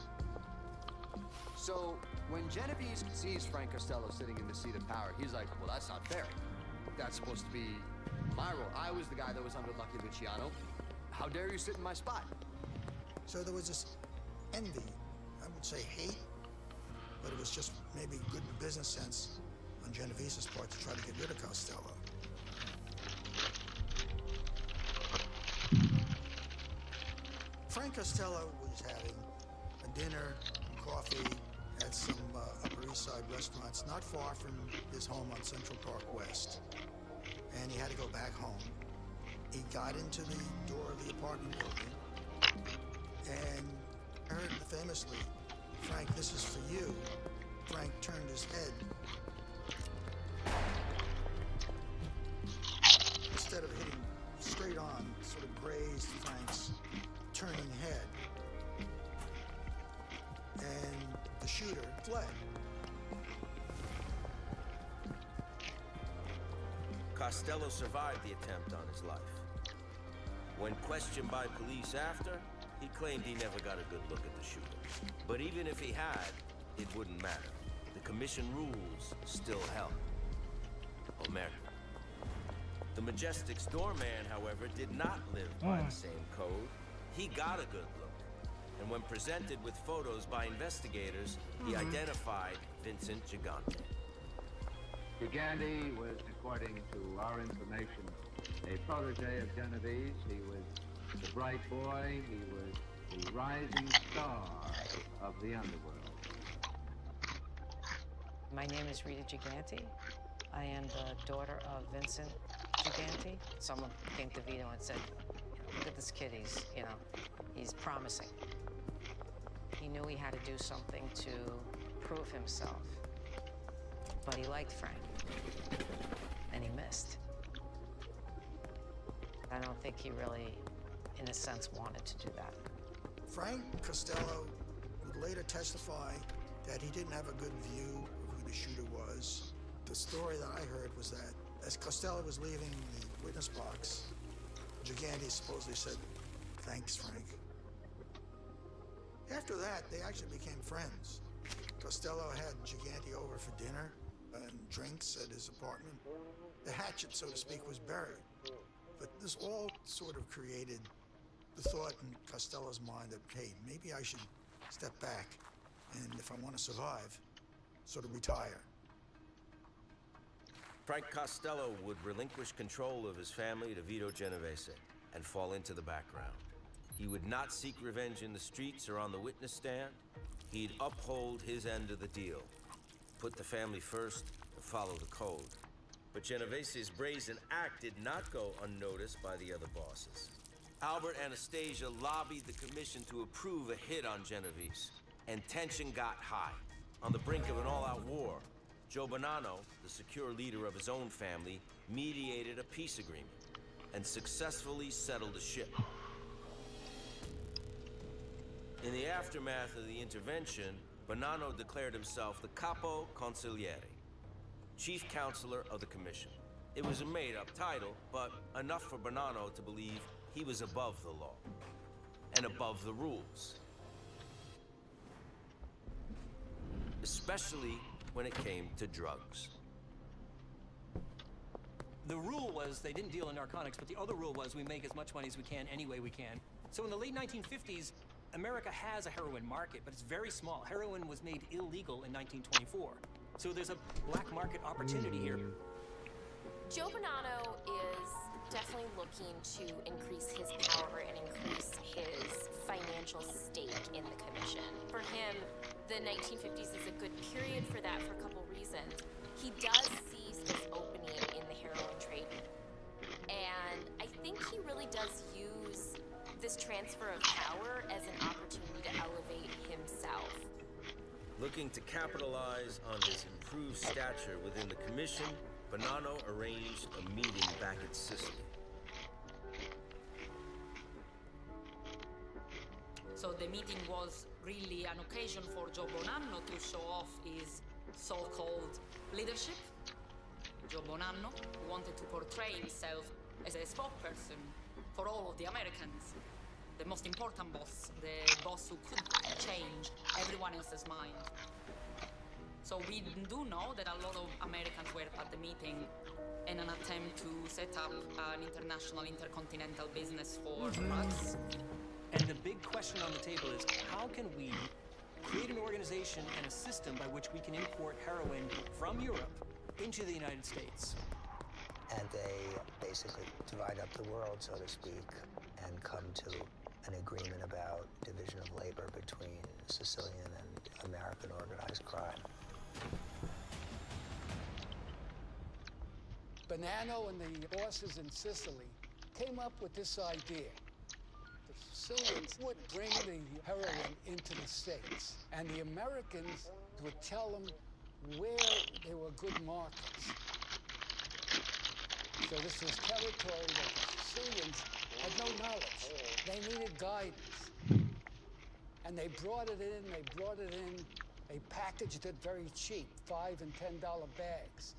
So when Genovese sees Frank Costello sitting in the seat of power, he's like, well, that's not fair. That's supposed to be my role. I was the guy that was under Lucky Luciano. How dare you sit in my spot? So there was this envy, I would say hate, but it was just maybe good business sense on Genovese's part to try to get rid of Costello. Frank Costello was having a dinner and coffee at some Upper East Side restaurants not far from his home on Central Park West. And he had to go back home. He got into the door of the apartment building and heard famously, "Frank, this is for you." Frank turned his head. Instead of hitting straight on, sort of grazed Frank's turning head. And the shooter fled. Costello survived the attempt on his life. When questioned by police after, he claimed he never got a good look at the shooter. But even if he had, it wouldn't matter. The commission rules still held. Omerta. The Majestic's doorman, however, did not live by the same code. He got a good look. And when presented with photos by investigators, he identified Vincent Gigante. Gigante was, according to our information, a protege of Genovese. He was the bright boy. He was the rising star of the underworld. My name is Rita Gigante. I am the daughter of Vincent Gigante. Someone came to Vito and said, look at this kid, he's promising. He knew he had to do something to prove himself. But he liked Frank. And he missed. I don't think he really, in a sense, wanted to do that. Frank Costello would later testify that he didn't have a good view of who the shooter was. The story that I heard was that as Costello was leaving the witness box, Gigante supposedly said, Thanks, Frank. After that, they actually became friends. Costello had Gigante over for dinner and drinks at his apartment. The hatchet, so to speak, was buried. But this all sort of created the thought in Costello's mind that, hey, maybe I should step back and, if I want to survive, sort of retire. Frank Costello would relinquish control of his family to Vito Genovese and fall into the background. He would not seek revenge in the streets or on the witness stand. He'd uphold his end of the deal, put the family first and follow the code. But Genovese's brazen act did not go unnoticed by the other bosses. Albert Anastasia lobbied the commission to approve a hit on Genovese, and tension got high. On the brink of an all-out war, Joe Bonanno, the secure leader of his own family, mediated a peace agreement and successfully settled the ship. In the aftermath of the intervention, Bonanno declared himself the Capo Consigliere, chief counselor of the commission. It was a made-up title, but enough for Bonanno to believe he was above the law and above the rules, especially when it came to drugs. The rule was they didn't deal in narcotics, but the other rule was we make as much money as we can any way we can. So in the late 1950s, America has a heroin market, but it's very small. Heroin was made illegal in 1924. So there's a black market opportunity here. Joe Bonanno is definitely looking to increase his power and increase his financial stake in the commission. For him, the 1950s is a good period for that for a couple reasons. He does see this opening in the heroin trade, and I think he really does use this transfer of power as an opportunity to elevate himself. Looking to capitalize on his improved stature within the commission, Bonanno arranged a meeting back at Sicily. So the meeting was really an occasion for Joe Bonanno to show off his so-called leadership. Joe Bonanno wanted to portray himself as a spokesperson for all of the Americans. The most important boss, the boss who could change everyone else's mind. So we do know that a lot of Americans were at the meeting in an attempt to set up an international, intercontinental business for drugs. And the big question on the table is, how can we create an organization and a system by which we can import heroin from Europe into the United States? And they basically divide up the world, so to speak, and come to an agreement about division of labor between Sicilian and American organized crime. Bonanno and the bosses in Sicily came up with this idea. The Sicilians would bring the heroin into the States, and the Americans would tell them where there were good markets. So this was territory that the Sicilians had no knowledge. They needed guidance. And they brought it in, they packaged it very cheap, $5 and $10 bags.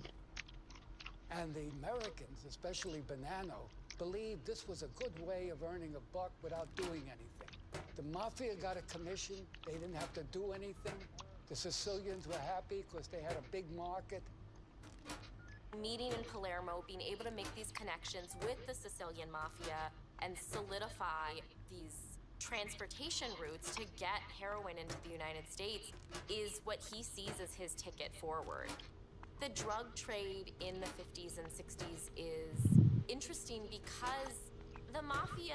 And the Americans, especially Bonanno, believed this was a good way of earning a buck without doing anything. The Mafia got a commission, they didn't have to do anything. The Sicilians were happy because they had a big market. Meeting in Palermo, being able to make these connections with the Sicilian Mafia and solidify these transportation routes to get heroin into the United States is what he sees as his ticket forward. The drug trade in the 50s and 60s is interesting because the Mafia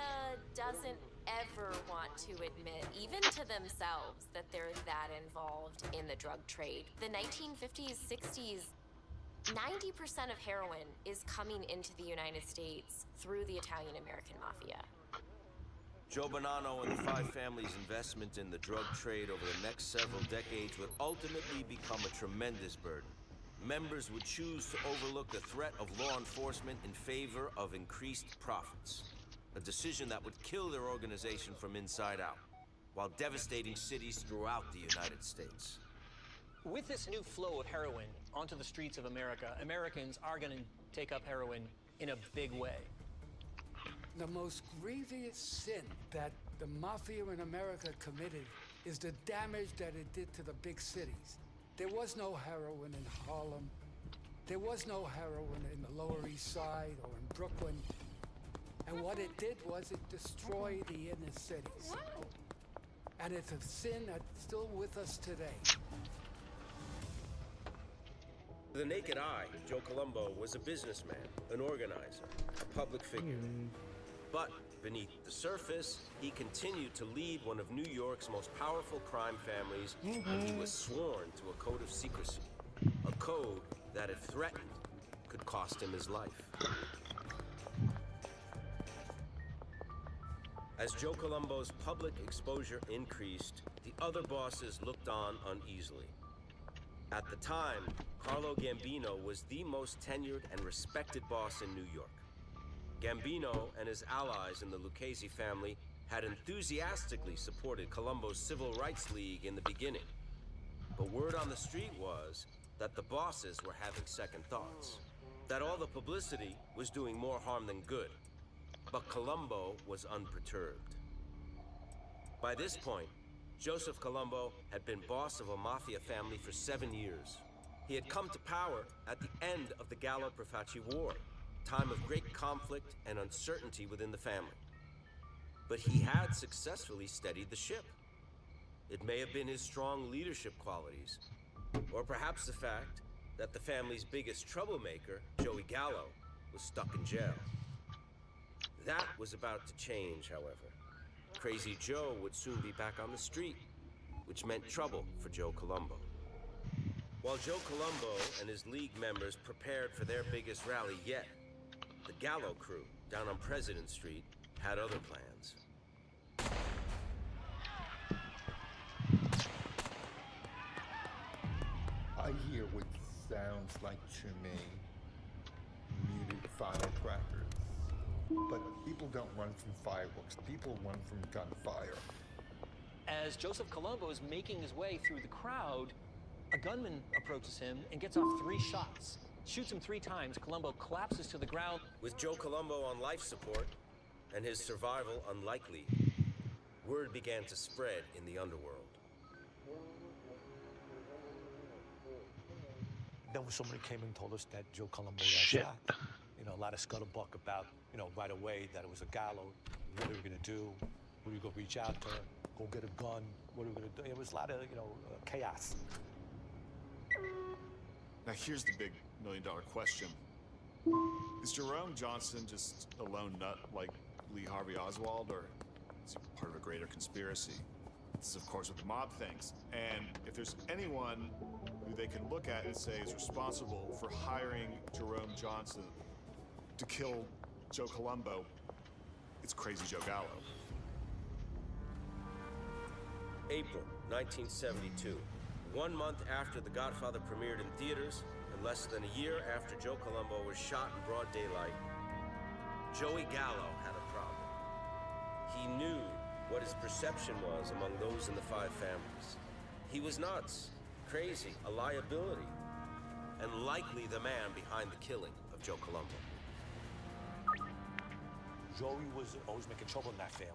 doesn't ever want to admit, even to themselves, that they're that involved in the drug trade. The 1950s, 60s, 90% of heroin is coming into the United States through the Italian-American Mafia. Joe Bonanno and the Five Family's investment in the drug trade over the next several decades would ultimately become a tremendous burden. Members would choose to overlook the threat of law enforcement in favor of increased profits, a decision that would kill their organization from inside out, while devastating cities throughout the United States. With this new flow of heroin onto the streets of America, Americans are going to take up heroin in a big way. The most grievous sin that the mafia in America committed is the damage that it did to the big cities. There was no heroin in Harlem. There was no heroin in the Lower East Side or in Brooklyn. And what it did was it destroyed the inner cities. And it's a sin that's still with us today. To the naked eye, Joe Colombo was a businessman, an organizer, a public figure. But beneath the surface, he continued to lead one of New York's most powerful crime families, and he was sworn to a code of secrecy. A code that, if threatened, could cost him his life. As Joe Colombo's public exposure increased, the other bosses looked on uneasily. At the time, Carlo Gambino was the most tenured and respected boss in New York. Gambino and his allies in the Lucchese family had enthusiastically supported Colombo's Civil Rights League in the beginning. But word on the street was that the bosses were having second thoughts, that all the publicity was doing more harm than good. But Colombo was unperturbed. By this point, Joseph Colombo had been boss of a mafia family for 7 years. He had come to power at the end of the Gallo-Profaci War, time of great conflict and uncertainty within the family. But he had successfully steadied the ship. It may have been his strong leadership qualities, or perhaps the fact that the family's biggest troublemaker, Joey Gallo, was stuck in jail. That was about to change, however. Crazy Joe would soon be back on the street, which meant trouble for Joe Colombo. While Joe Colombo and his league members prepared for their biggest rally yet, the Gallo crew down on President Street had other plans. I hear what sounds like to me muted firecrackers. But people don't run from fireworks. People run from gunfire. As Joseph Colombo is making his way through the crowd, a gunman approaches him and gets off 3 shots. Shoots him 3 times. Colombo collapses to the ground. With Joe Colombo on life support and his survival unlikely, word began to spread in the underworld. Then when somebody came and told us that Joe Colombo got shot, you know, a lot of scuttlebutt about, you know, right away that it was a Gallo. What are we gonna do? Who are we gonna reach out to? Go get a gun? What are we gonna do? It was a lot of, you know, chaos. Now here's the big million-dollar question. Is Jerome Johnson just a lone nut like Lee Harvey Oswald, or is he part of a greater conspiracy? This is, of course, what the mob thinks. And if there's anyone who they can look at and say is responsible for hiring Jerome Johnson to kill Joe Colombo, it's Crazy Joe Gallo. April 1972. 1 month after The Godfather premiered in theaters, and less than a year after Joe Colombo was shot in broad daylight, Joey Gallo had a problem. He knew what his perception was among those in the 5 families. He was nuts, crazy, a liability, and likely the man behind the killing of Joe Colombo. Joey was always making trouble in that family.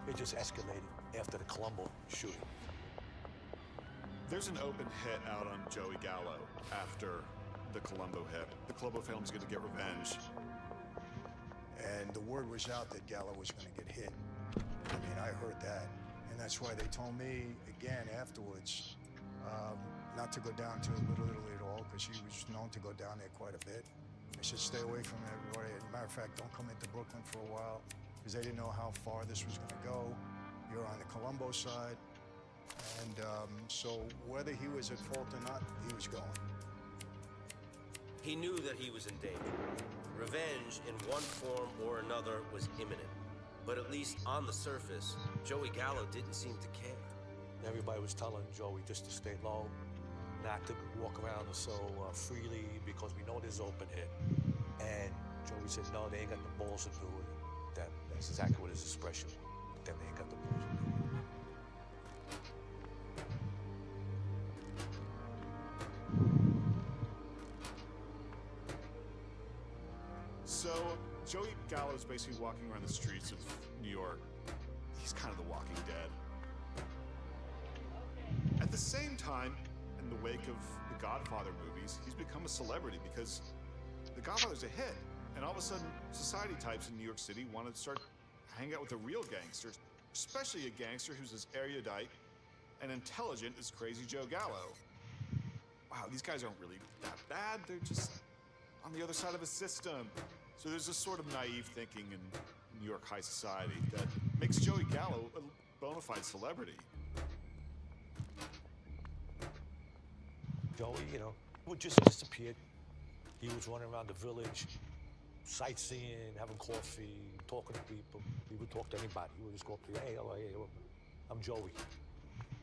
It just escalated after the Colombo shooting. There's an open hit out on Joey Gallo after the Colombo hit. The Colombo family's going to get revenge. And the word was out that Gallo was going to get hit. I mean, I heard that. And that's why they told me, again, afterwards, not to go down to Little Italy at all, because he was known to go down there quite a bit. They said, stay away from everybody. As a matter of fact, don't come into Brooklyn for a while, because they didn't know how far this was going to go. You're on the Colombo side. And so whether he was at fault or not, he was going. He knew that he was in danger. Revenge in one form or another was imminent. But at least on the surface, Joey Gallo didn't seem to care. Everybody was telling Joey just to stay low, not to walk around so freely, because we know there's open hit. And Joey said, no, they ain't got the balls to do it. That's exactly what his expression. Then they ain't got the balls to do it. So Joey Gallo is basically walking around the streets of New York. He's kind of the Walking Dead. At the same time, in the wake of the Godfather movies, he's become a celebrity because the Godfather's a hit. And all of a sudden, society types in New York City want to start hanging out with the real gangsters, especially a gangster who's as erudite and intelligent as Crazy Joe Gallo. Wow, these guys aren't really that bad. They're just on the other side of a system. So there's this sort of naive thinking in New York high society that makes Joey Gallo a bona fide celebrity. Joey, would just disappear. He was running around the village, sightseeing, having coffee, talking to people. He would talk to anybody. He would just go up to you, hey, hello, hey, I'm Joey.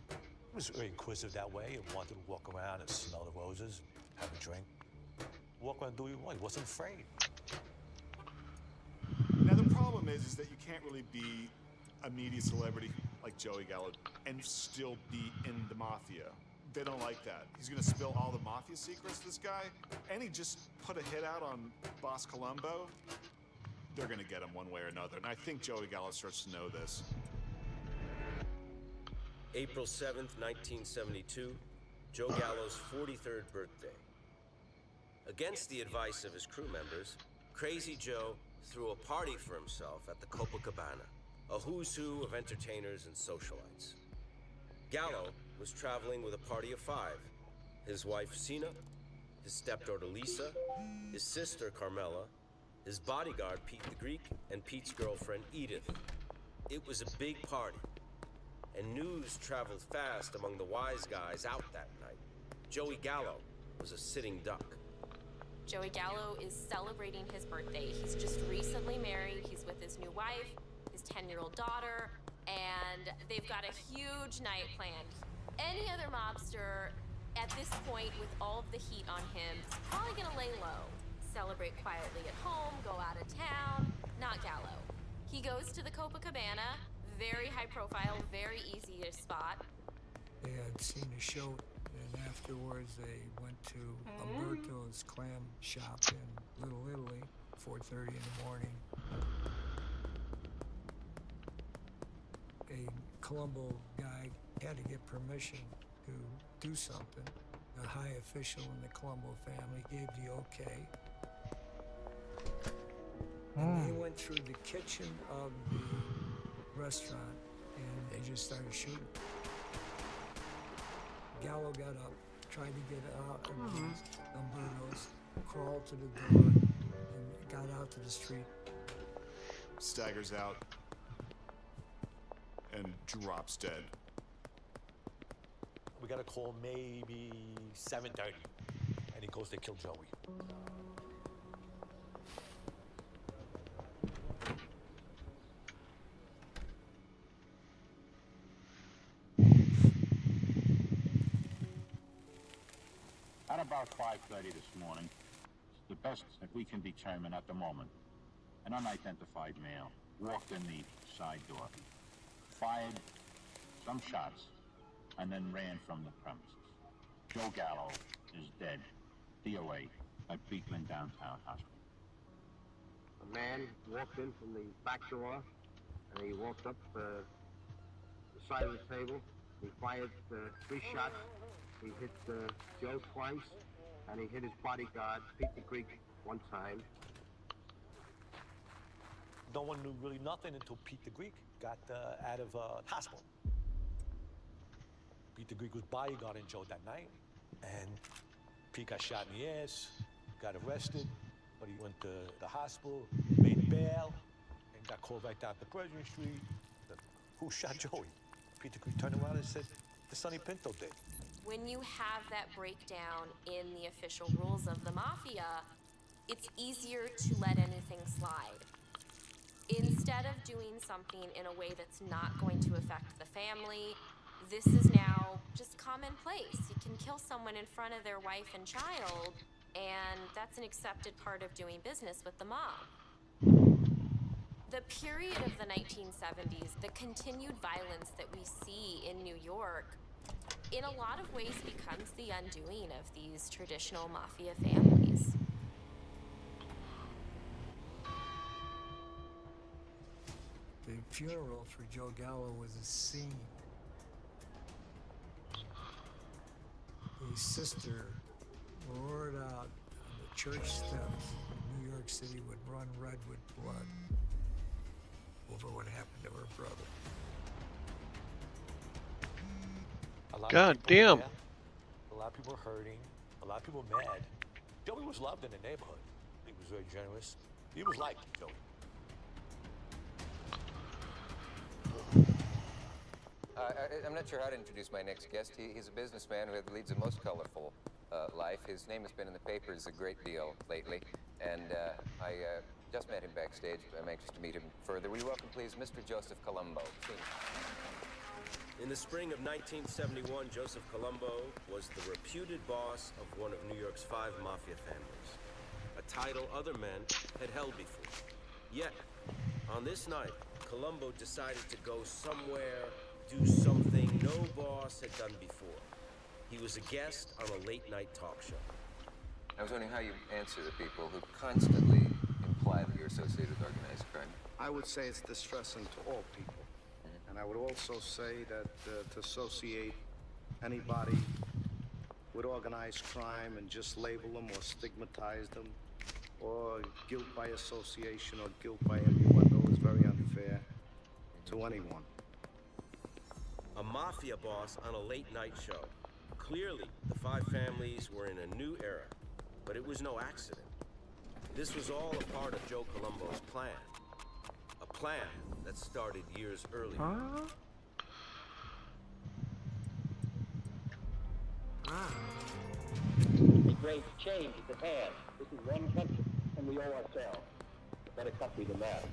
He was very inquisitive that way and wanted to walk around and smell the roses, have a drink. Walk around and do what he wanted. He wasn't afraid. Now the problem is that you can't really be a media celebrity like Joey Gallo and still be in the mafia. They don't like that. He's gonna spill all the mafia secrets, this guy, and he just put a hit out on Boss Colombo. They're gonna get him one way or another, and I think Joey Gallo starts to know this. April 7th, 1972, Joe Gallo's 43rd birthday. Against the advice of his crew members, Crazy Joe threw a party for himself at the Copacabana, a who's who of entertainers and socialites. Gallo was traveling with a party of 5. His wife, Sina, his stepdaughter, Lisa, his sister, Carmela, his bodyguard, Pete the Greek, and Pete's girlfriend, Edith. It was a big party, and news traveled fast among the wise guys out that night. Joey Gallo was a sitting duck. Joey Gallo is celebrating his birthday. He's just recently married. He's with his new wife, his 10-year-old daughter, and they've got a huge night planned. Any other mobster at this point with all of the heat on him is probably gonna lay low, celebrate quietly at home, go out of town. Not Gallo. He goes to the Copacabana, very high profile, very easy to spot. They had seen a show, and afterwards they went to Umberto's clam shop in Little Italy, 4:30 in the morning. A Colombo guy had to get permission to do something. A high official in the Colombo family gave the okay. And they went through the kitchen of the restaurant and they just started shooting. Gallo got up, tried to get out of Umberto's, crawled to the door, and got out to the street. Staggers out and drops dead. We got a call maybe 7:30, and he goes to kill Joey. At about 5:30 this morning, the best that we can determine at the moment, an unidentified male walked in the side door, fired some shots, and then ran from the premises. Joe Gallo is dead. DOA at Beekman Downtown Hospital. A man walked in from the back door, and he walked up the side of the table. He fired 3 shots. He hit Joe twice, and he hit his bodyguard, Pete the Greek, 1 time. No one knew really nothing until Pete the Greek got out of hospital. Pete the Greek was bodyguarding Joe that night, and Pete got shot in the ass, got arrested, but he went to the hospital, made bail, and got called right down to President Street. Who shot Joey? Pete the Greek turned around and said, the Sonny Pinto did. When you have that breakdown in the official rules of the mafia, it's easier to let anything slide. Instead of doing something in a way that's not going to affect the family, this is now just commonplace. You can kill someone in front of their wife and child, and that's an accepted part of doing business with the mob. The period of the 1970s, the continued violence that we see in New York, in a lot of ways becomes the undoing of these traditional mafia families. funeral for Joe Gallo was a scene. His sister roared out on the church steps in New York City would run red with blood over what happened to her brother. God damn. A lot of people were hurting. A lot of people were mad. Joey was loved in the neighborhood. He was very generous. He was liked, Joey. I'm not sure how to introduce my next guest. He's a businessman who leads a most colorful life. His name has been in the papers a great deal lately, and I just met him backstage. I'm anxious to meet him further. Will you welcome, please, Mr. Joseph Colombo? In the spring of 1971, Joseph Colombo was the reputed boss of one of New York's 5 mafia families, a title other men had held before. Yet, on this night, Colombo decided to go somewhere, do something no boss had done before. He was a guest on a late-night talk show. I was wondering how you answer the people who constantly imply that you're associated with organized crime. I would say it's distressing to all people. And I would also say that to associate anybody with organized crime and just label them or stigmatize them, or guilt by association or guilt by innuendo is very unfair to anyone. A mafia boss on a late-night show. Clearly, the 5 families were in a new era, but it was no accident. This was all a part of Joe Colombo's plan. A plan that started years earlier. A great change is at hand. This is one country, and we owe ourselves a better country than that.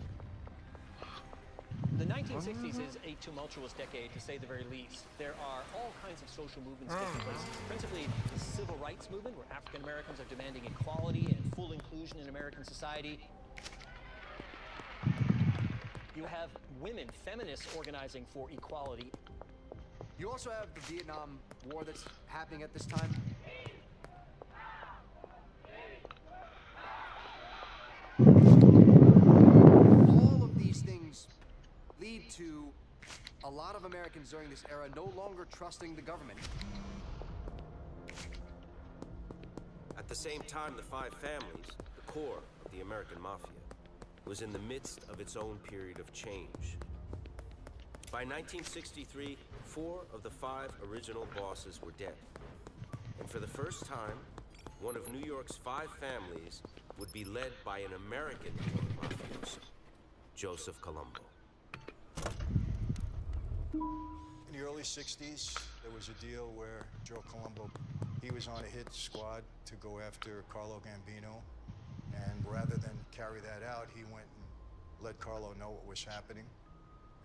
The 1960s is a tumultuous decade, to say the very least. There are all kinds of social movements taking place, principally the civil rights movement, where African Americans are demanding equality and full inclusion in American society. You have women, feminists, organizing for equality. You also have the Vietnam War that's happening at this time. All of these things lead to a lot of Americans during this era no longer trusting the government. At the same time, the 5 families, the core of the American mafia, was in the midst of its own period of change. By 1963, 4 of the 5 original bosses were dead. And for the first time, one of New York's 5 families would be led by an American mafioso, Joseph Colombo. In the early 60s, there was a deal where Joe Colombo, he was on a hit squad to go after Carlo Gambino. And rather than carry that out, he went and let Carlo know what was happening.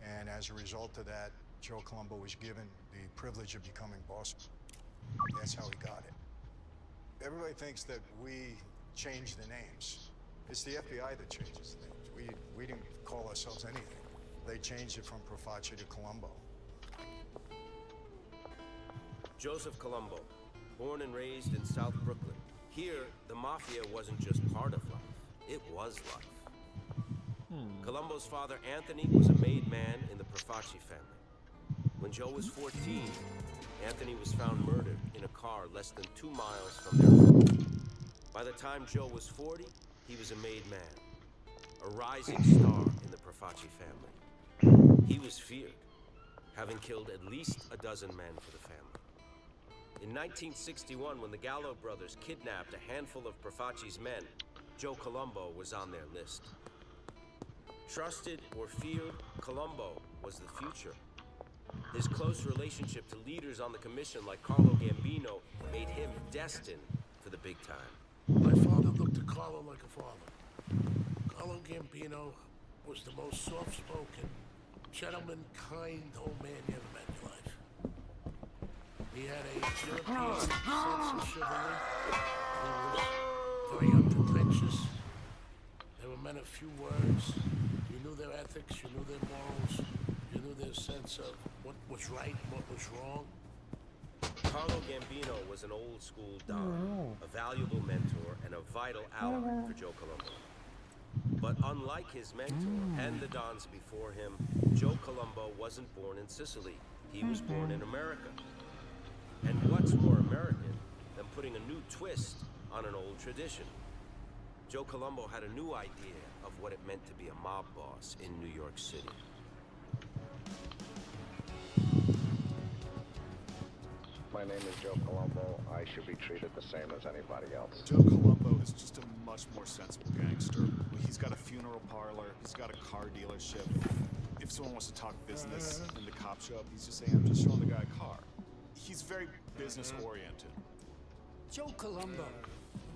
And as a result of that, Joe Colombo was given the privilege of becoming boss. That's how he got it. Everybody thinks that we changed the names. It's the FBI that changes the names. We didn't call ourselves anything. They changed it from Profaci to Colombo. Joseph Colombo, born and raised in South Brooklyn. Here, the mafia wasn't just part of life, it was life. Colombo's father, Anthony, was a made man in the Profaci family. When Joe was 14, Anthony was found murdered in a car less than 2 miles from their home. By the time Joe was 40, he was a made man, a rising star in the Profaci family. He was feared, having killed at least a dozen men for the family. In 1961, when the Gallo brothers kidnapped a handful of Profaci's men, Joe Colombo was on their list. Trusted or feared, Colombo was the future. His close relationship to leaders on the commission like Carlo Gambino made him destined for the big time. My father looked at Carlo like a father. Carlo Gambino was the most soft-spoken, gentleman, kind old man you ever met in your life. He had a European sense of chivalry. He was very unpretentious. They were men of few words. You knew their ethics, you knew their morals, you knew their sense of what was right and what was wrong. Carlo Gambino was an old-school don, a valuable mentor, and a vital ally for Joe Colombo. But unlike his mentor and the Dons before him, Joe Colombo wasn't born in Sicily. He was born in America. And what's more American than putting a new twist on an old tradition? Joe Colombo had a new idea of what it meant to be a mob boss in New York City. My name is Joe Colombo. I should be treated the same as anybody else. Joe Colombo is just a much more sensible gangster. He's got a funeral parlor. He's got a car dealership. If someone wants to talk business in the cop shop, he's just saying, I'm just showing the guy a car. He's very business-oriented. Joe Colombo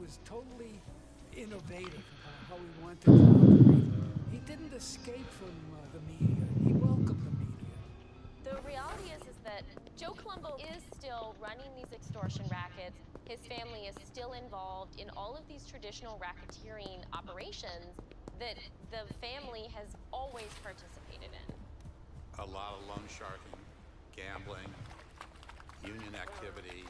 was totally innovative about how he wanted to operate. He didn't escape from the media. He welcomed the media. The reality is that Joe Colombo is still running these extortion rackets. His family is still involved in all of these traditional racketeering operations that the family has always participated in. A lot of loan sharking, gambling, union activity.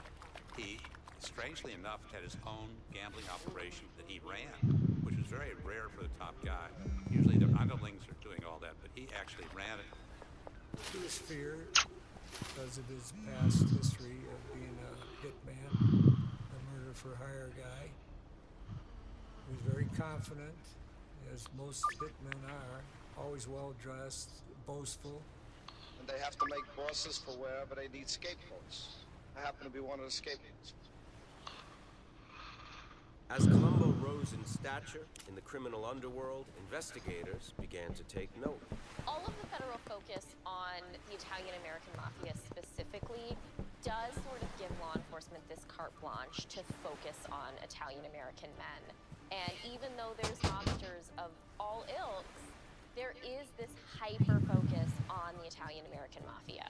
He, strangely enough, had his own gambling operation that he ran, which was very rare for the top guy. Usually the underlings are doing all that, but he actually ran it. He was feared because of his past history of being a hitman, a murder-for-hire guy. He was very confident, as most hitmen are, always well-dressed, boastful. And they have to make bosses for wherever they need scapegoats. I happen to be one of the scapegoats. As Colombo rose in stature in the criminal underworld, investigators began to take note. All of the federal focus on the Italian-American mafia specifically does sort of give law enforcement this carte blanche to focus on Italian-American men. And even though there's mobsters of all ilks, there is this hyper-focus on the Italian-American mafia.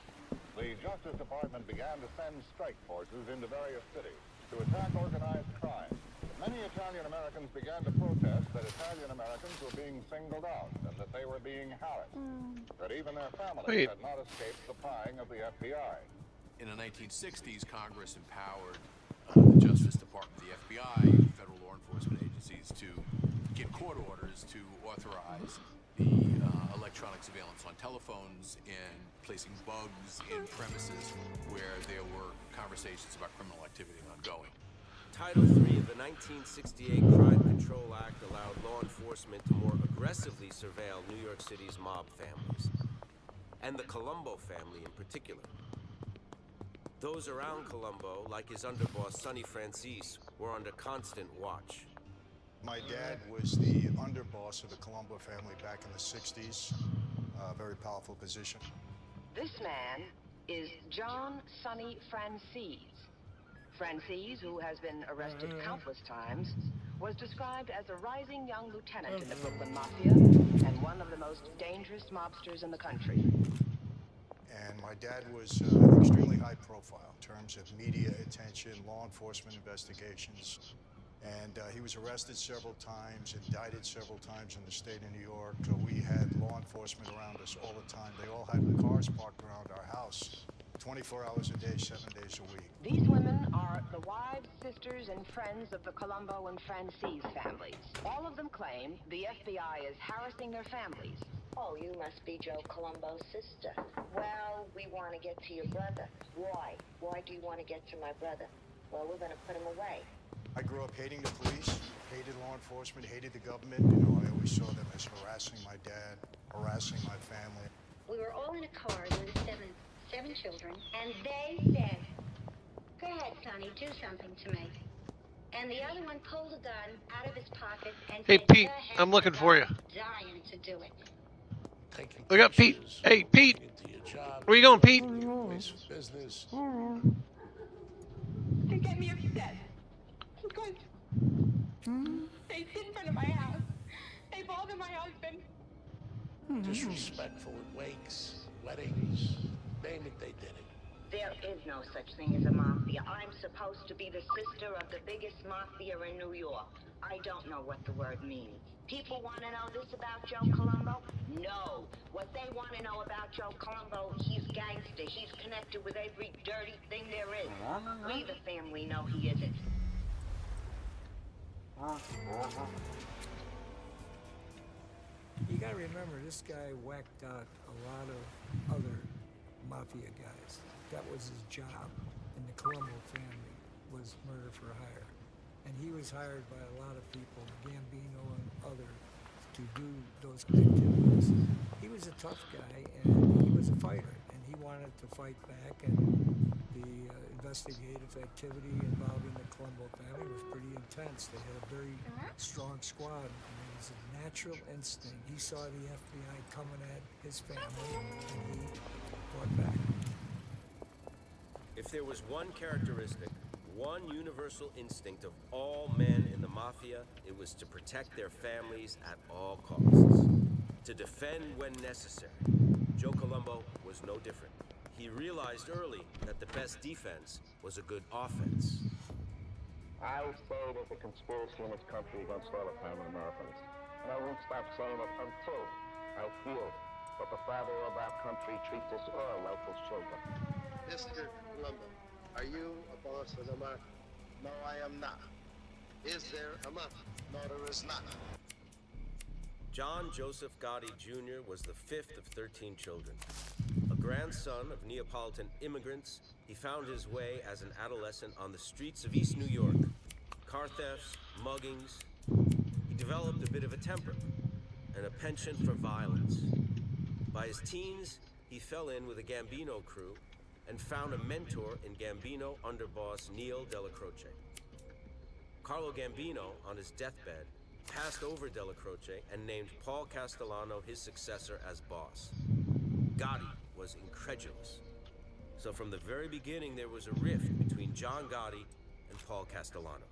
The Justice Department began to send strike forces into various cities to attack organized crime. Many Italian Americans began to protest that Italian Americans were being singled out and that they were being harassed, that even their families had not escaped the prying of the FBI. In the 1960s, Congress empowered the Justice Department, the FBI, federal law enforcement agencies to get court orders to authorize the electronic surveillance on telephones and placing bugs in premises where there were conversations about criminal activity ongoing. Title III of the 1968 Crime Control Act allowed law enforcement to more aggressively surveil New York City's mob families, and the Colombo family in particular. Those around Colombo, like his underboss Sonny Francis, were under constant watch. My dad was the underboss of the Colombo family back in the 60s, a very powerful position. This man is John Sonny Francis. Francis, who has been arrested countless times, was described as a rising young lieutenant in the Brooklyn Mafia and one of the most dangerous mobsters in the country. And my dad was extremely high profile in terms of media attention, law enforcement investigations. And he was arrested several times, indicted several times in the state of New York. So we had law enforcement around us all the time. They all had cars parked around our house, 24 hours a day, 7 days a week. These women are the wives, sisters, and friends of the Colombo and Francis families. All of them claim the FBI is harassing their families. Oh, you must be Joe Colombo's sister. Well, we want to get to your brother. Why? Why do you want to get to my brother? Well, we're going to put him away. I grew up hating the police, hated law enforcement, hated the government. You know, I always saw them as harassing my dad, harassing my family. We were all in a car with seven children, and they said, "Go ahead, Sonny, do something to me." And the other one pulled a gun out of his pocket and Hey, said, Pete, "Go ahead, I'm looking for you. dying to do it." Look up, Pete. Hey, Pete. Where you going, Pete? Place of business. They get me upset because they sit in front of my house. They bother my husband. Disrespectful at wakes, weddings, name it, they did it. There is no such thing as a mafia. I'm supposed to be the sister of the biggest mafia in New York. I don't know what the word means. People want to know this about Joe Colombo? No. What they want to know about Joe Colombo, he's gangster. He's connected with every dirty thing there is. We, the family, know he isn't. remember, this guy whacked out a lot of other mafia guys. That was his job in the Colombo family, was murder for hire. And he was hired by a lot of people, Gambino and others, to do those activities. He was a tough guy, and he was a fighter, and he wanted to fight back, and the investigative activity involving the Colombo family was pretty intense. They had a very strong squad, and it was a natural instinct. He saw the FBI coming at his family, and he fought back. If there was one characteristic, one universal instinct of all men in the mafia, it was to protect their families at all costs. To defend when necessary. Joe Colombo was no different. He realized early that the best defense was a good offense. I say there's a conspiracy in this country against all Italian Americans. And I won't stop saying it until I feel that the father of our country treats us all like his children. Mr. Colombo, are you a boss of the mafia? No, I am not. Is there a mafia? No, there is not. John Joseph Gotti Jr. was the fifth of 13 children. A grandson of Neapolitan immigrants, he found his way as an adolescent on the streets of East New York. Car thefts, muggings. He developed a bit of a temper and a penchant for violence. By his teens, he fell in with a Gambino crew and found a mentor in Gambino underboss Neil Della Croce. Carlo Gambino, on his deathbed, passed over Della Croce and named Paul Castellano his successor as boss. Gotti was incredulous. So from the very beginning, there was a rift between John Gotti and Paul Castellano.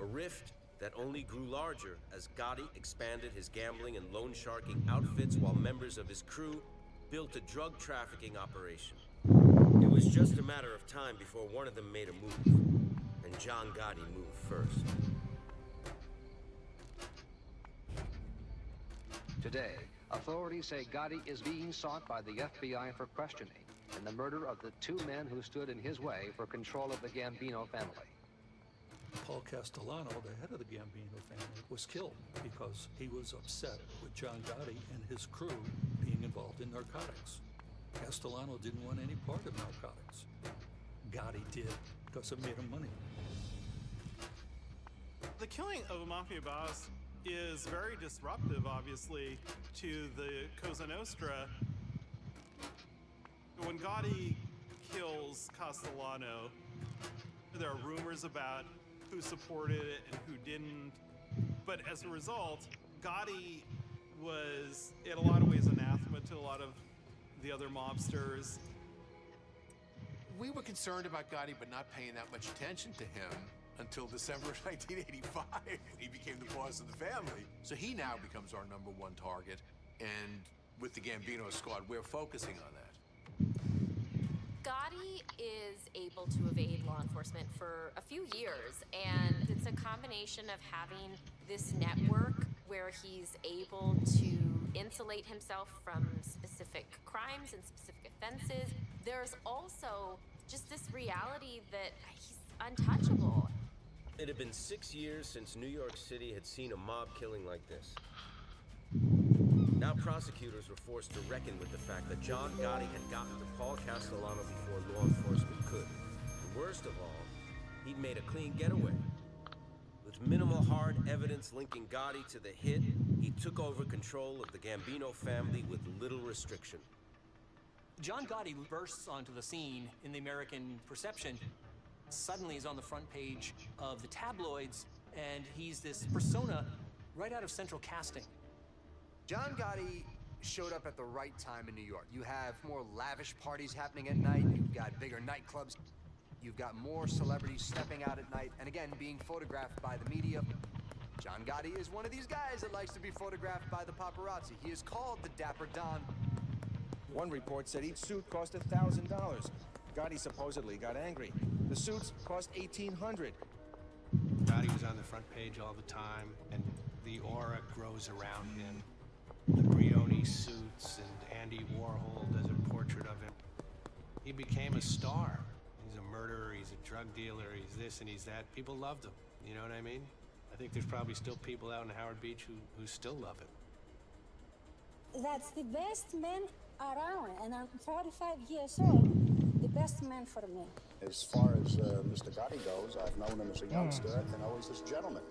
A rift that only grew larger as Gotti expanded his gambling and loan sharking outfits while members of his crew built a drug trafficking operation. It was just a matter of time before one of them made a move, and John Gotti moved first. Today, authorities say Gotti is being sought by the FBI for questioning in the murder of the two men who stood in his way for control of the Gambino family. Paul Castellano, the head of the Gambino family, was killed because he was upset with John Gotti and his crew being involved in narcotics. Castellano didn't want any part of narcotics. Gotti did because it made him money. The killing of a mafia boss is very disruptive, obviously, to the Cosa Nostra. When Gotti kills Castellano, there are rumors about who supported it and who didn't. But as a result, Gotti was, in a lot of ways, anathema to a lot of the other mobsters. We were concerned about Gotti, but not paying that much attention to him until December of 1985. He became the boss of the family. So he now becomes our number one target. And with the Gambino squad, we're focusing on that. Gotti is able to evade law enforcement for a few years, and it's a combination of having this network where he's able to insulate himself from specific crimes and specific offenses. There's also just this reality that he's untouchable. It had been 6 years since New York City had seen a mob killing like this. Now prosecutors were forced to reckon with the fact that John Gotti had gotten to Paul Castellano before law enforcement could. And worst of all, he'd made a clean getaway. With minimal hard evidence linking Gotti to the hit, he took over control of the Gambino family with little restriction. John Gotti bursts onto the scene in the American perception. Suddenly he's on the front page of the tabloids, and he's this persona right out of Central Casting. John Gotti showed up at the right time in New York. You have more lavish parties happening at night, you've got bigger nightclubs, you've got more celebrities stepping out at night, and again, being photographed by the media. John Gotti is one of these guys that likes to be photographed by the paparazzi. He is called the Dapper Don. One report said each suit cost $1,000. Gotti supposedly got angry. The suits cost $1,800. Gotti was on the front page all the time, and the aura grows around him. The Brioni suits, and Andy Warhol does a portrait of him. He became a star. He's a murderer, he's a drug dealer, he's this and he's that. People loved him, you know what I mean? I think there's probably still people out in Howard Beach who still love him. That's the best man around, and I'm 45 years old. The best man for me. As far as Mr. Gotti goes, I've known him as a youngster and always this gentleman.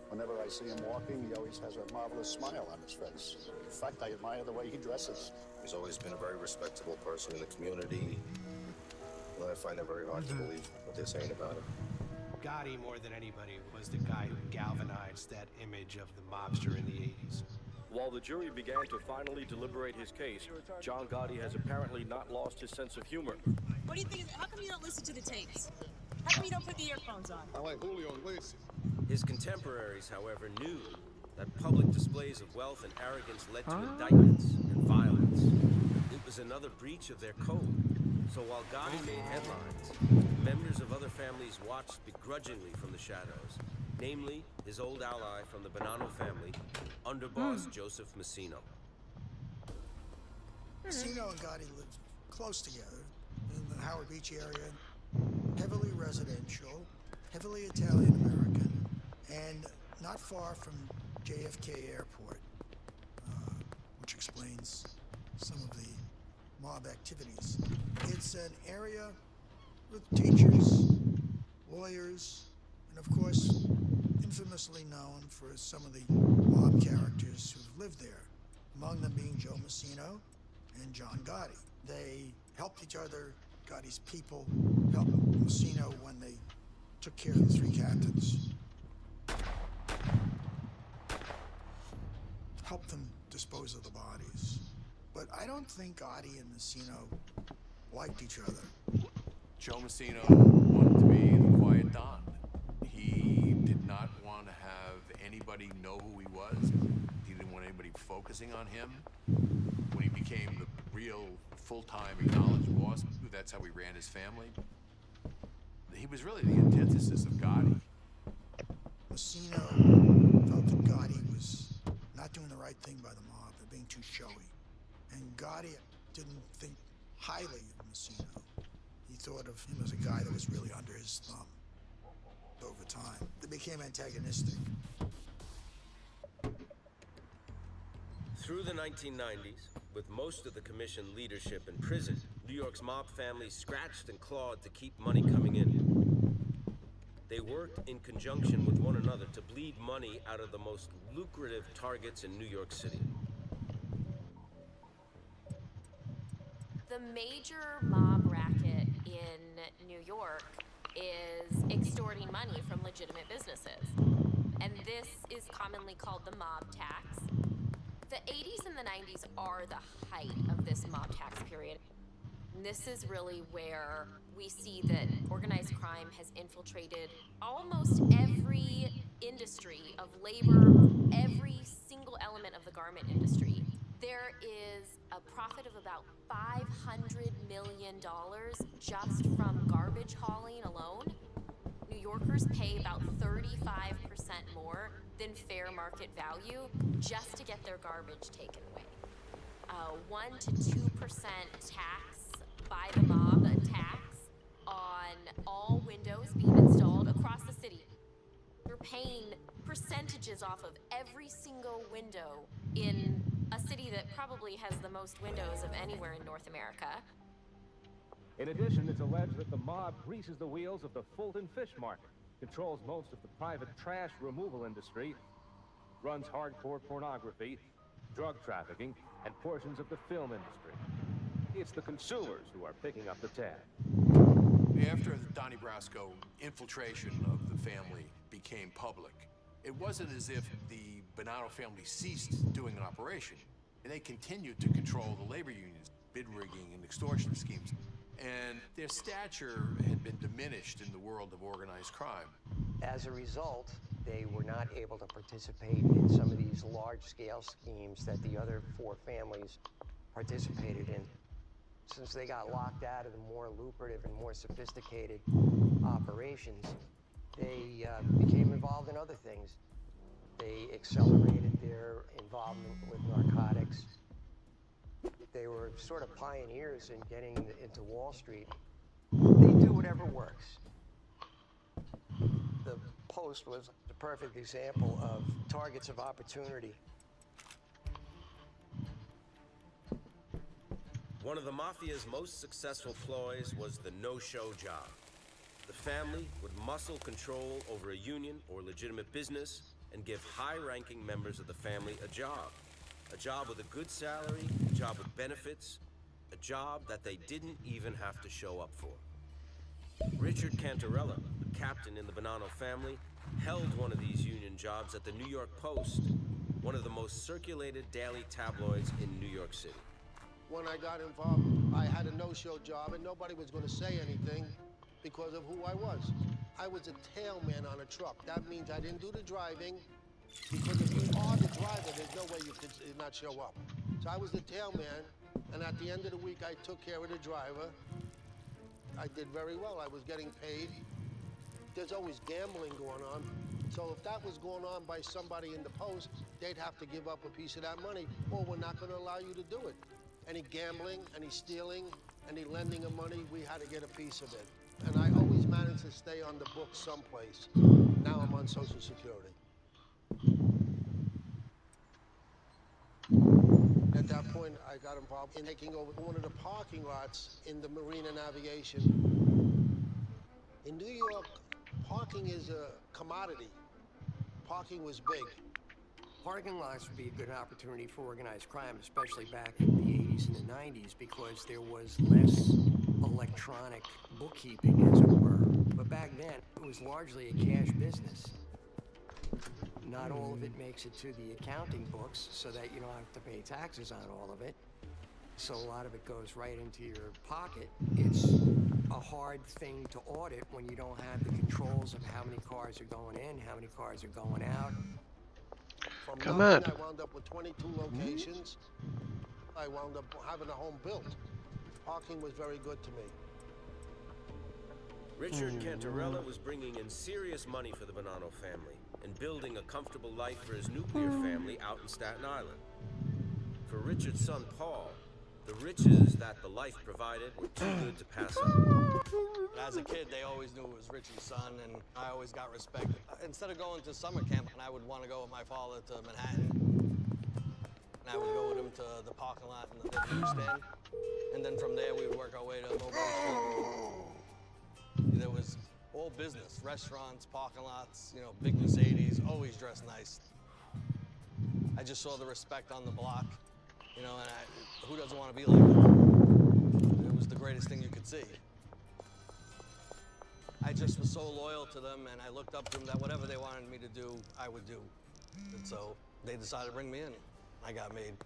Whenever I see him walking, he always has a marvelous smile on his face. In fact, I admire the way he dresses. He's always been a very respectable person in the community. Well, I find it very hard to believe what they're saying about him. Gotti, more than anybody, was the guy who galvanized that image of the mobster in the 80s. While the jury began to finally deliberate his case, John Gotti has apparently not lost his sense of humor. What do you think? How come you don't listen to the tapes? How come you don't put the earphones on? I like Julio Iglesias. His contemporaries, however, knew that public displays of wealth and arrogance led to indictments and violence. It was another breach of their code. So while Gotti made headlines, members of other families watched begrudgingly from the shadows, namely his old ally from the Bonanno family, underboss Joseph Messino. Messino and Gotti lived close together in the Howard Beach area, heavily residential, heavily Italian-American, and not far from JFK Airport, which explains some of the mob activities. It's an area with teachers, lawyers, and of course, infamously known for some of the mob characters who've lived there, among them being Joe Messino and John Gotti. They helped each other. Gotti's people helped Messino when they took care of the three captains. Helped them dispose of the bodies. But I don't think Gotti and Messino liked each other. Joe Messino wanted to be the quiet Don. He did not want to have anybody know who he was. He didn't want anybody focusing on him. When he became the real full-time acknowledged boss, that's how he ran his family. He was really the antithesis of Gotti. Messino felt that Gotti was not doing the right thing by the mob, they're being too showy. And Gotti didn't think highly of Messino. He thought of him as a guy that was really under his thumb. Over time, they became antagonistic. Through the 1990s, with most of the commission leadership in prison, New York's mob families scratched and clawed to keep money coming in. They worked in conjunction with one another to bleed money out of the most lucrative targets in New York City. The major mob racket in New York is extorting money from legitimate businesses. And this is commonly called the mob tax. The 80s and the 90s are the height of this mob tax period. And this is really where we see that organized crime has infiltrated almost every industry of labor, every single element of the garment industry. There is a profit of about $500 million just from garbage hauling alone. New Yorkers pay about 35% more than fair market value just to get their garbage taken away. 1 to 2% tax by the mob, a tax on all windows being installed across the city. You're paying percentages off of every single window in a city that probably has the most windows of anywhere in North America. In addition, it's alleged that the mob greases the wheels of the Fulton fish market, controls most of the private trash removal industry, runs hardcore pornography, drug trafficking, and portions of the film industry. It's the consumers who are picking up the tab. After the Donnie Brasco infiltration of the family became public, it wasn't as if the Bonanno family ceased doing an operation. They continued to control the labor unions, bid rigging and extortion schemes. And their stature had been diminished in the world of organized crime. As a result, they were not able to participate in some of these large-scale schemes that the other four families participated in. Since they got locked out of the more lucrative and more sophisticated operations, they became involved in other things. They accelerated their involvement with narcotics. They were sort of pioneers in getting into Wall Street. They do whatever works. The Post was the perfect example of targets of opportunity. One of the Mafia's most successful ploys was the no-show job. The family would muscle control over a union or legitimate business and give high-ranking members of the family a job. A job with a good salary, a job with benefits, a job that they didn't even have to show up for. Richard Cantarella, a captain in the Bonanno family, held one of these union jobs at the New York Post, one of the most circulated daily tabloids in New York City. When I got involved, I had a no-show job and nobody was going to say anything because of who I was. I was a tailman on a truck. That means I didn't do the driving, because if you are the driver, there's no way you could not show up. So I was the tailman, and at the end of the week, I took care of the driver. I did very well. I was getting paid. There's always gambling going on. So if that was going on by somebody in the Post, they'd have to give up a piece of that money, or we're not going to allow you to do it. Any gambling, any stealing, any lending of money, we had to get a piece of it. And I always managed to stay on the books someplace. Now I'm on Social Security. At that point, I got involved in taking over one of the parking lots in the Marine and Aviation. In New York, parking is a commodity. Parking was big. Parking lots would be a good opportunity for organized crime, especially back in the 80s and the 90s, because there was less electronic bookkeeping, as it were. But back then, it was largely a cash business. Not all of it makes it to the accounting books, so that you don't have to pay taxes on all of it. So a lot of it goes right into your pocket. It's a hard thing to audit when you don't have the controls of how many cars are going in, how many cars are going out. From nothing, I wound up with 22 locations. I wound up having a home built. Parking was very good to me. Richard Cantarella was bringing in serious money for the Bonanno family and building a comfortable life for his nuclear family out in Staten Island. For Richard's son, Paul, the riches that the life provided were too good to pass up. As a kid, they always knew it was Richie's son, and I always got respect. Instead of going to summer camp, I would want to go with my father to Manhattan, and I would go with him to the parking lot and the newsstand, and then from there we would work our way to Mulberry Street. There was all business, restaurants, parking lots, you know, big Mercedes, always dressed nice. I just saw the respect on the block, you know, and who doesn't want to be like that? It was the greatest thing you could see. I just was so loyal to them, and I looked up to them that whatever they wanted me to do, I would do. And so they decided to bring me in. I got made.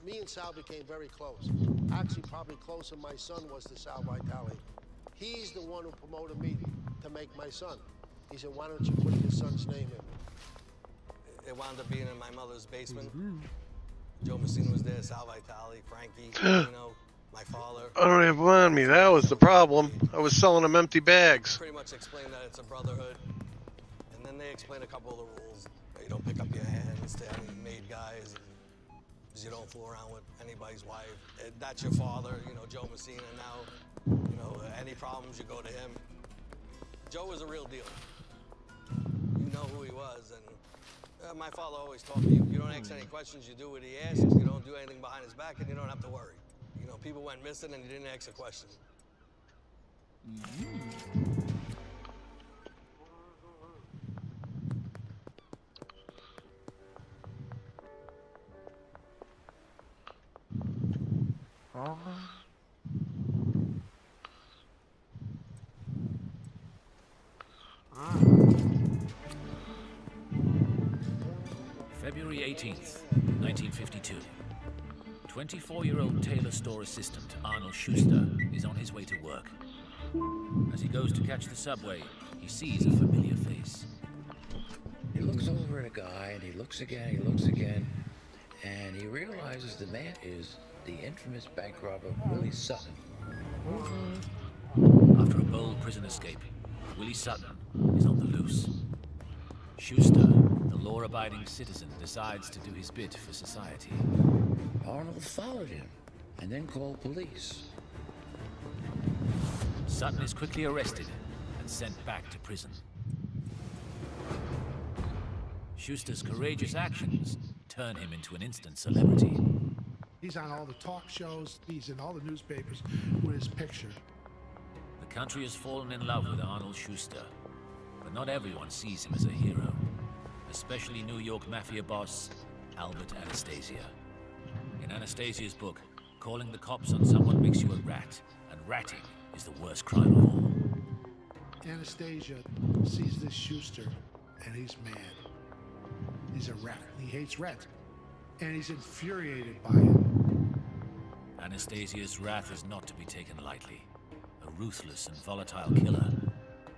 Me and Sal became very close. Actually, probably closer my son was to Sal Vitale. He's the one who promoted me to make my son. He said, why don't you put your son's name in? It wound up being in my mother's basement. Joe Messina was there, Sal Vitale, Frankie, you know, my father. I don't even mind me. That was the problem. I was selling them empty bags. Pretty much explained that it's a brotherhood. And then they explained a couple of the rules. You don't pick up your hands to any maid guys. And you don't fool around with anybody's wife. That's your father, you know, Joe Messina now. You know, any problems, you go to him. Joe was a real deal. You know who he was. And my father always taught me, you don't ask any questions, you do what he asks. You don't do anything behind his back, and you don't have to worry. You know, people went missing and you didn't ask a question. February 18th, 1952. 24-year-old tailor store assistant Arnold Schuster is on his way to work. As he goes to catch the subway, he sees a familiar face. He looks over at a guy, and he looks again, and he realizes the man is the infamous bank robber Willie Sutton. After a bold prison escape, Willie Sutton is on the loose. Schuster, the law-abiding citizen, decides to do his bit for society. Arnold followed him and then called police. Sutton is quickly arrested and sent back to prison. Schuster's courageous actions turn him into an instant celebrity. He's on all the talk shows. He's in all the newspapers with his picture. The country has fallen in love with Arnold Schuster, but not everyone sees him as a hero, especially New York mafia boss Albert Anastasia. In Anastasia's book, calling the cops on someone makes you a rat, and ratting is the worst crime of all. Anastasia sees this Schuster, and he's mad. He's a rat. He hates rats, and he's infuriated by it. Anastasia's wrath is not to be taken lightly. A ruthless and volatile killer.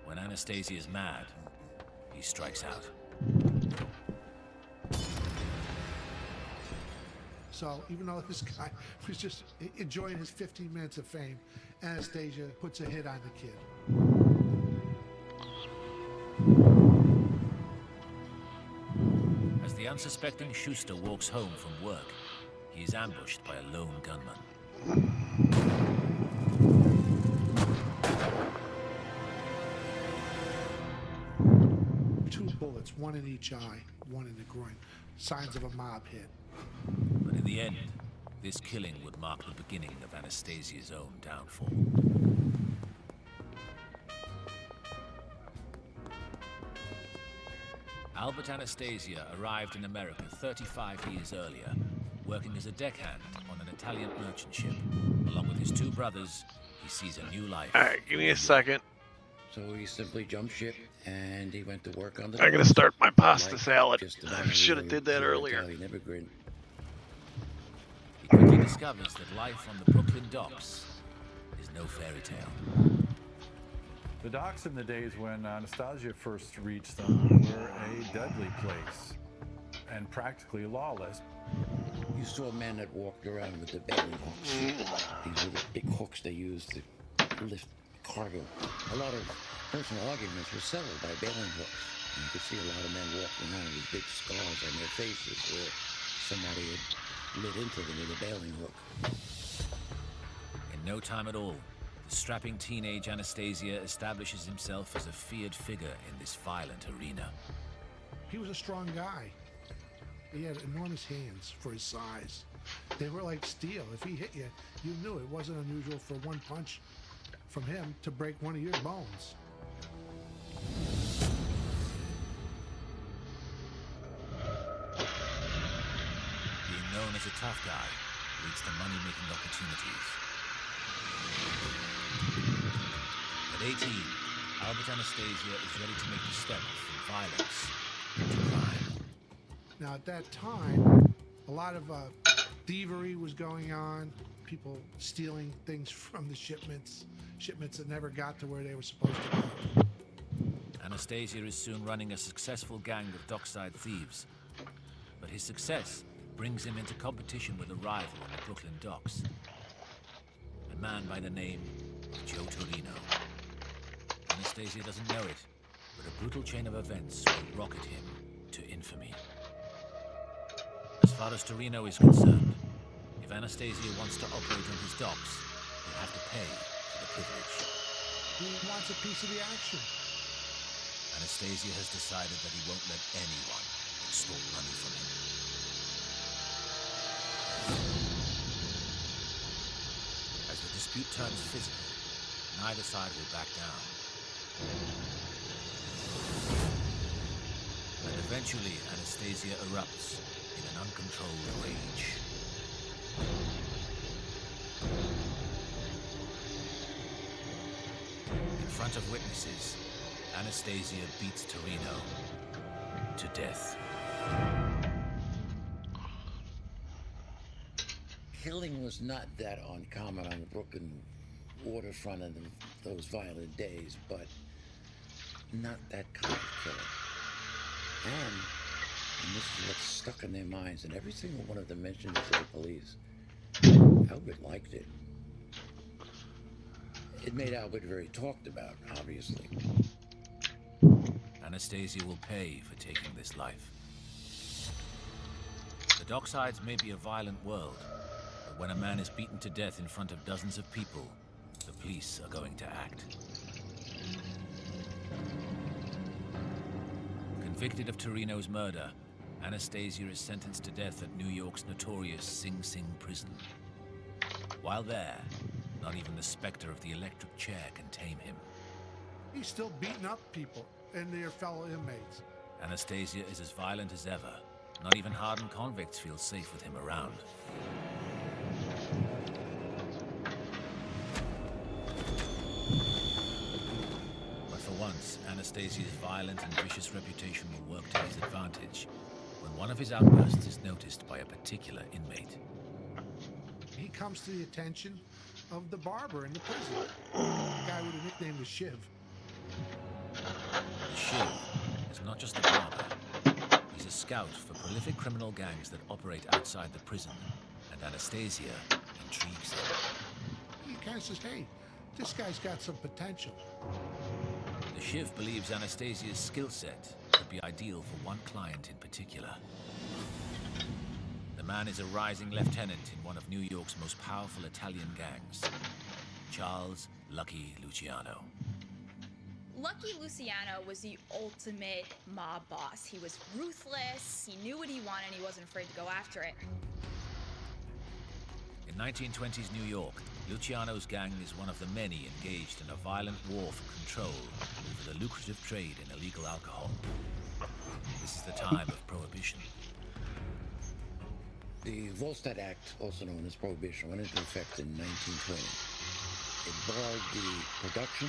When Anastasia is mad, he strikes out. So even though this guy was just enjoying his 15 minutes of fame, Anastasia puts a hit on the kid. As the unsuspecting Schuster walks home from work, he is ambushed by a lone gunman. 2 bullets, 1 in each eye, 1 in the groin. Signs of a mob hit. But in the end, this killing would mark the beginning of Anastasia's own downfall. Albert Anastasia arrived in America 35 years earlier, working as a deckhand on an Italian merchant ship. Along with his 2 brothers, he sees a new life. Alright, give me a second. So he simply jumped ship and he went to work on the. I gotta start my pasta salad. I should have did that earlier. Italian immigrant. He quickly discovers that life on the Brooklyn docks is no fairy tale. The docks in the days when Anastasia first reached them were a deadly place and practically lawless. You saw men that walked around with the bailing hooks. These were the big hooks they used to lift cargo. A lot of personal arguments were settled by bailing hooks. And you could see a lot of men walking around with big scars on their faces where somebody had lit into them with a bailing hook. In no time at all, the strapping teenage Anastasia establishes himself as a feared figure in this violent arena. He was a strong guy. He had enormous hands for his size. They were like steel. If he hit you, you knew it wasn't unusual for 1 punch from him to break one of your bones. Being known as a tough guy leads to money-making opportunities. At 18, Albert Anastasia is ready to make the step from violence to crime. Now at that time, a lot of thievery was going on. People stealing things from the shipments that never got to where they were supposed to go. Anastasia is soon running a successful gang of dockside thieves. But his success brings him into competition with a rival on the Brooklyn docks. A man by the name of Joe Torino. Anastasia doesn't know it, but a brutal chain of events will rocket him to infamy. As far as Torino is concerned, if Anastasia wants to operate on his docks, he'll have to pay for the privilege. He wants a piece of the action. Anastasia has decided that he won't let anyone extort money from him. As the dispute turns physical, neither side will back down. And eventually, Anastasia erupts in an uncontrolled rage. In front of witnesses, Anastasia beats Torino to death. Killing was not that uncommon on the Brooklyn waterfront in those violent days, but not that kind of killing. And this is what's stuck in their minds, and every single one of them mentioned it to the police. Albert liked it. It made Albert very talked about, obviously. Anastasia will pay for taking this life. The docksides may be a violent world, but when a man is beaten to death in front of dozens of people, the police are going to act. Convicted of Torino's murder, Anastasia is sentenced to death at New York's notorious Sing Sing prison. While there, not even the specter of the electric chair can tame him. He's still beating up people and their fellow inmates. Anastasia is as violent as ever. Not even hardened convicts feel safe with him around. But for once, Anastasia's violent and vicious reputation will work to his advantage when one of his outbursts is noticed by a particular inmate. He comes to the attention of the barber in the prison. The guy with a nickname was Shiv. The Shiv is not just a barber. He's a scout for prolific criminal gangs that operate outside the prison, and Anastasia intrigues him. He kind of says, hey, this guy's got some potential. The Shiv believes Anastasia's skill set could be ideal for one client in particular. The man is a rising lieutenant in one of New York's most powerful Italian gangs, Charles Lucky Luciano. Lucky Luciano was the ultimate mob boss. He was ruthless, he knew what he wanted, and he wasn't afraid to go after it. In 1920s New York, Luciano's gang is one of the many engaged in a violent war for control over the lucrative trade in illegal alcohol. This is the time of Prohibition. The Volstead Act, also known as Prohibition, went into effect in 1920. It barred the production,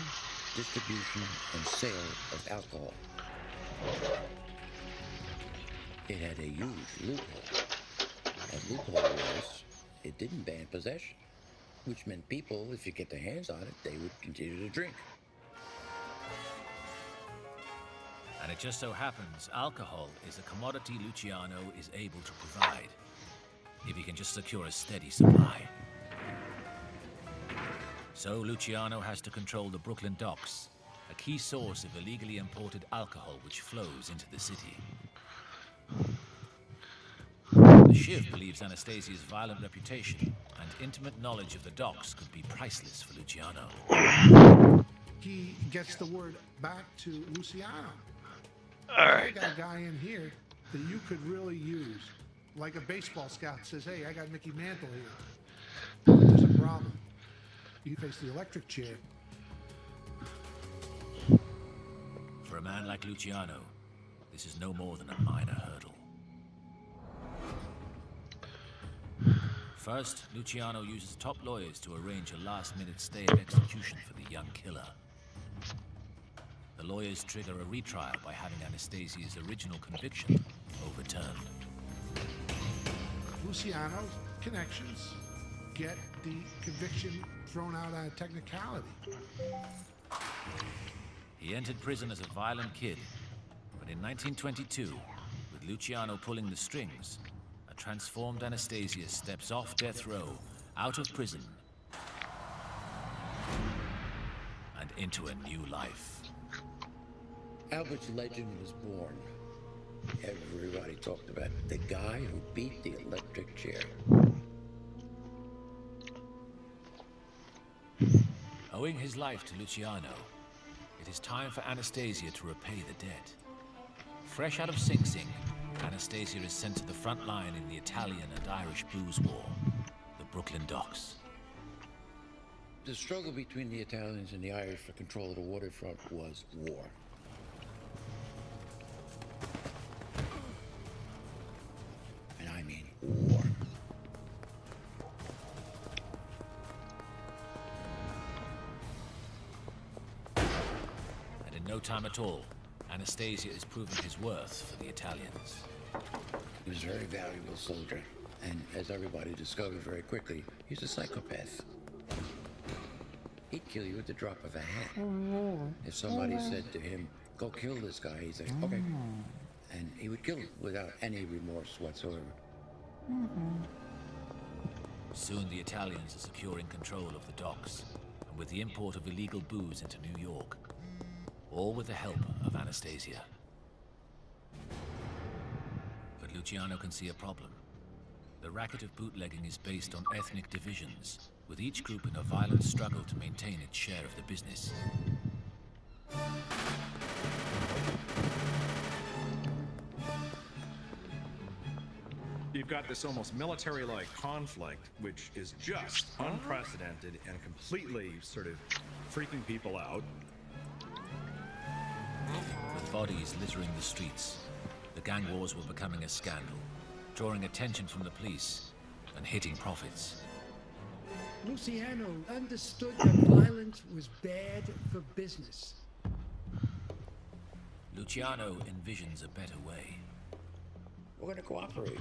distribution, and sale of alcohol. It had a huge loophole. That loophole was, it didn't ban possession, which meant people, if you get their hands on it, they would continue to drink. And it just so happens, alcohol is a commodity Luciano is able to provide, if he can just secure a steady supply. So Luciano has to control the Brooklyn docks, a key source of illegally imported alcohol which flows into the city. The Shiv believes Anastasia's violent reputation and intimate knowledge of the docks could be priceless for Luciano. He gets the word back to Luciano. All right. I got a guy in here that you could really use. Like a baseball scout says, hey, I got Mickey Mantle here. There's a problem. You face the electric chair. For a man like Luciano, this is no more than a minor hurdle. First, Luciano uses top lawyers to arrange a last-minute stay of execution for the young killer. The lawyers trigger a retrial by having Anastasia's original conviction overturned. Luciano's connections get the conviction thrown out on a technicality. He entered prison as a violent kid, but in 1922, with Luciano pulling the strings, a transformed Anastasia steps off death row, out of prison, and into a new life. Albert's legend was born. Everybody talked about the guy who beat the electric chair. Owing his life to Luciano, it is time for Anastasia to repay the debt. Fresh out of Sing Sing, Anastasia is sent to the front line in the Italian and Irish booze war, the Brooklyn docks. The struggle between the Italians and the Irish for control of the waterfront was war. And I mean war. And in no time at all, Anastasia is proving his worth for the Italians. He was a very valuable soldier, and as everybody discovered very quickly, he's a psychopath. He'd kill you at the drop of a hat. If somebody said to him, go kill this guy, he'd say, okay. And he would kill him without any remorse whatsoever. Soon the Italians are securing control of the docks, and with the import of illegal booze into New York, all with the help of Anastasia. But Luciano can see a problem. The racket of bootlegging is based on ethnic divisions, with each group in a violent struggle to maintain its share of the business. You've got this almost military-like conflict, which is just unprecedented and completely sort of freaking people out. With bodies littering the streets, the gang wars were becoming a scandal, drawing attention from the police and hitting profits. Luciano understood that violence was bad for business. Luciano envisions a better way. We're gonna cooperate.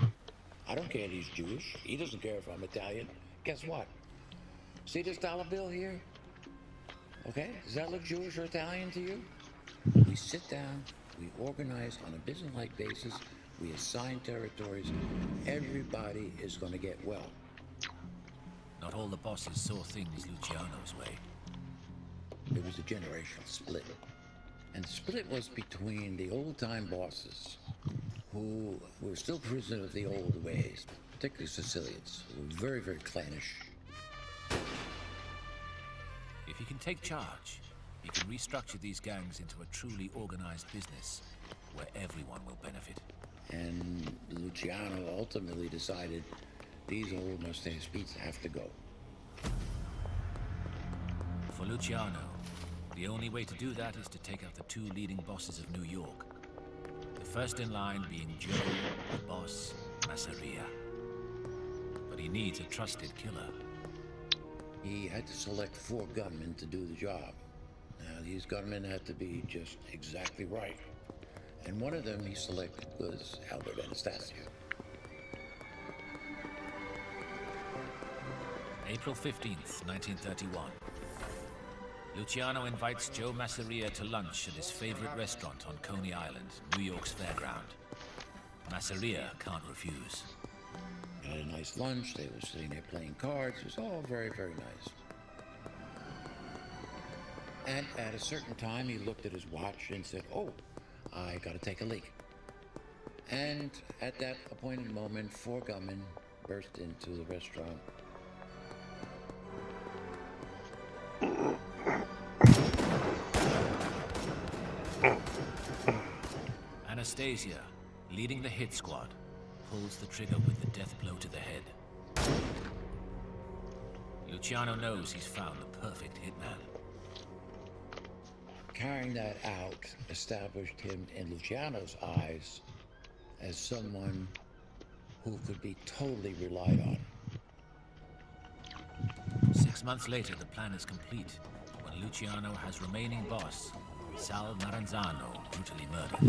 I don't care if he's Jewish. He doesn't care if I'm Italian. Guess what? See this dollar bill here? Okay, does that look Jewish or Italian to you? We sit down, we organize on a business-like basis, we assign territories, everybody is gonna get well. Not all the bosses saw things Luciano's way. It was a generational split. And the split was between the old-time bosses, who were still prisoners of the old ways, particularly Sicilians, who were very, very clannish. If he can take charge, he can restructure these gangs into a truly organized business where everyone will benefit. And Luciano ultimately decided these old mustache beats have to go. For Luciano, the only way to do that is to take out the two leading bosses of New York. The first in line being Joe, the boss, Masseria. But he needs a trusted killer. He had to select 4 gunmen to do the job. Now, these gunmen had to be just exactly right. And one of them he selected was Albert Anastasio. April 15th, 1931. Luciano invites Joe Masseria to lunch at his favorite restaurant on Coney Island, New York's fairground. Masseria can't refuse. Had a nice lunch, they were sitting there playing cards, it was all very, very nice. And at a certain time, he looked at his watch and said, "Oh, I gotta take a leak." And at that appointed moment, 4 gunmen burst into the restaurant. Anastasia, leading the hit squad, pulls the trigger with the death blow to the head. Luciano knows he's found the perfect hitman. Carrying that out established him in Luciano's eyes as someone who could be totally relied on. 6 months later, the plan is complete when Luciano has remaining boss, Sal Maranzano, brutally murdered.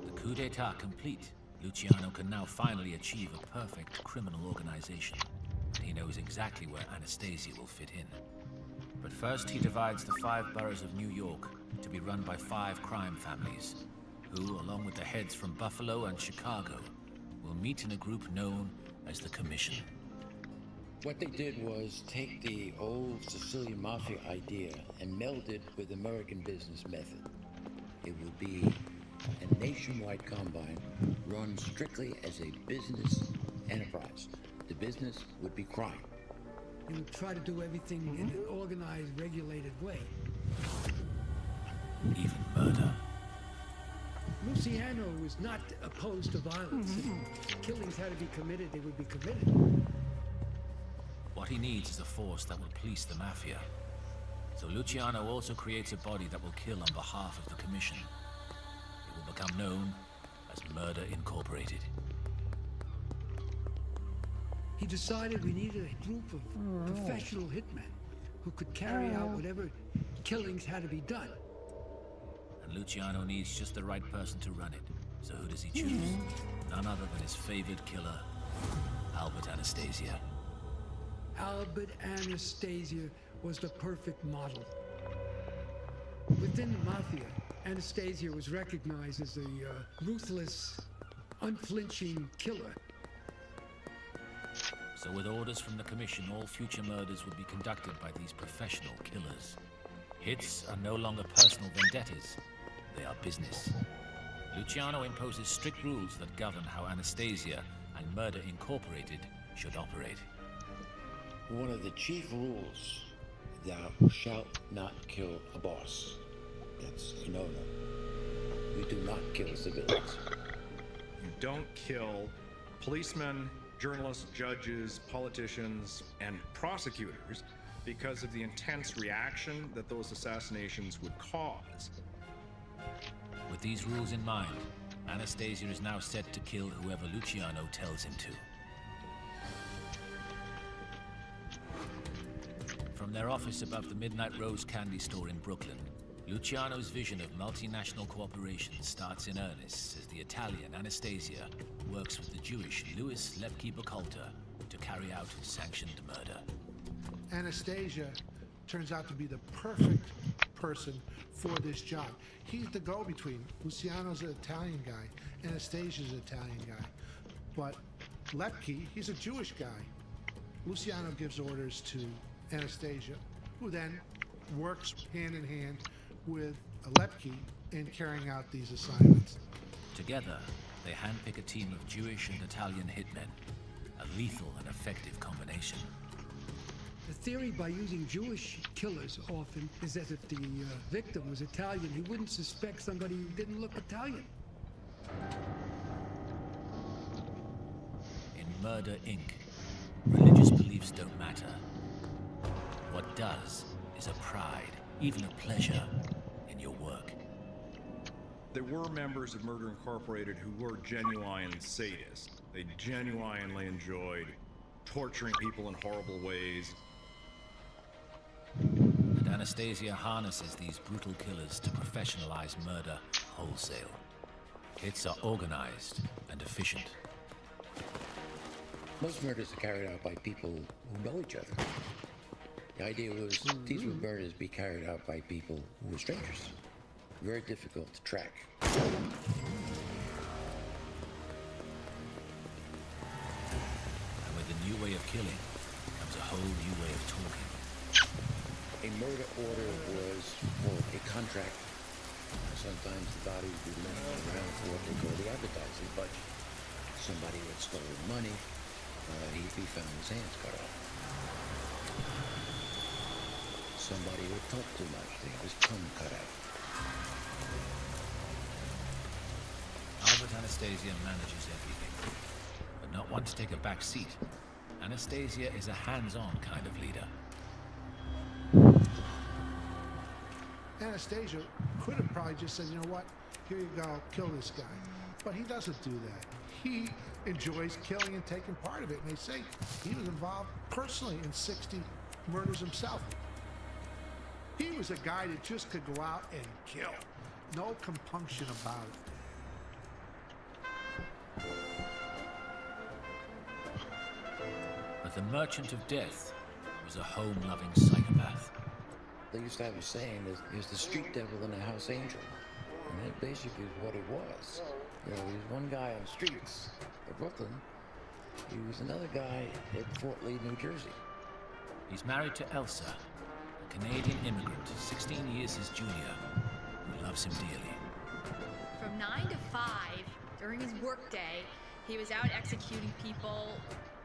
The coup d'etat complete, Luciano can now finally achieve a perfect criminal organization. And he knows exactly where Anastasia will fit in. But first, he divides the 5 boroughs of New York to be run by 5 crime families, who, along with the heads from Buffalo and Chicago, will meet in a group known as the Commission. What they did was take the old Sicilian mafia idea and meld it with American business method. It would be a nationwide combine run strictly as a business enterprise. The business would be crime. They would try to do everything in an organized, regulated way. Even murder. Luciano was not opposed to violence. If killings had to be committed, they would be committed. What he needs is a force that will police the mafia. So Luciano also creates a body that will kill on behalf of the Commission. It will become known as Murder Incorporated. He decided we needed a group of professional hitmen who could carry out whatever killings had to be done. And Luciano needs just the right person to run it. So who does he choose? None other than his favored killer, Albert Anastasia. Albert Anastasia was the perfect model. Within the mafia, Anastasia was recognized as a ruthless, unflinching killer. So with orders from the Commission, all future murders would be conducted by these professional killers. Hits are no longer personal vendettas, they are business. Luciano imposes strict rules that govern how Anastasia and Murder Incorporated should operate. One of the chief rules, thou shalt not kill a boss. That's a no-no. do not kill civilians. You don't kill policemen, journalists, judges, politicians, and prosecutors because of the intense reaction that those assassinations would cause. With these rules in mind, Anastasia is now set to kill whoever Luciano tells him to. From their office above the Midnight Rose candy store in Brooklyn, Luciano's vision of multinational cooperation starts in earnest as the Italian Anastasia works with the Jewish Louis Lepke Buchalter to carry out sanctioned murder. Anastasia turns out to be the perfect person for this job. He's the go-between. Luciano's an Italian guy. Anastasia's an Italian guy. But Lepke, he's a Jewish guy. Luciano gives orders to Anastasia, who then works hand in hand with Lepke in carrying out these assignments. Together, they handpick a team of Jewish and Italian hitmen, a lethal and effective combination. The theory by using Jewish killers often is that if the victim was Italian, he wouldn't suspect somebody who didn't look Italian. In Murder, Inc., religious beliefs don't matter. What does is a pride, even a pleasure, in your work. There were members of Murder Incorporated who were genuine sadists. They genuinely enjoyed torturing people in horrible ways. And Anastasia harnesses these brutal killers to professionalize murder wholesale. Hits are organized and efficient. Most murders are carried out by people who know each other. The idea was these would murders be carried out by people who were strangers. Very difficult to track. And with a new way of killing comes a whole new way of talking. A murder order was for a contract. Sometimes the body would be laying around for what they call the advertising budget. Somebody had stolen money, he'd be found his hands cut off. Somebody would talk too much, they have his tongue cut out. Albert Anastasia manages everything, but not one to take a back seat. Anastasia is a hands-on kind of leader. Anastasia could have probably just said, you know what, here you go, kill this guy. But he doesn't do that. He enjoys killing and taking part of it. And they say he was involved personally in 60 murders himself. He was a guy that just could go out and kill. No compunction about it. But the Merchant of Death was a home-loving psychopath. They used to have a saying, there's the street devil and a house angel. And that basically is what it was. You know, he was one guy on the streets of Brooklyn. He was another guy at Fort Lee, New Jersey. He's married to Elsa, a Canadian immigrant, 16 years his junior, who loves him dearly. From 9 to 5, during his workday, he was out executing people.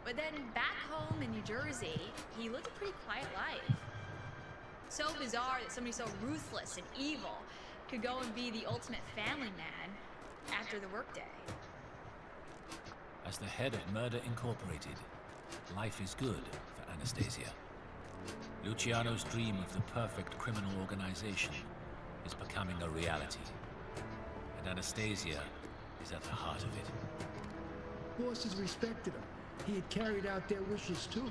But then back home in New Jersey, he lived a pretty quiet life. So bizarre that somebody so ruthless and evil could go and be the ultimate family man after the workday. As the head of Murder Incorporated, life is good for Anastasia. Luciano's dream of the perfect criminal organization is becoming a reality. And Anastasia is at the heart of it. Bosses respected him. He had carried out their wishes too.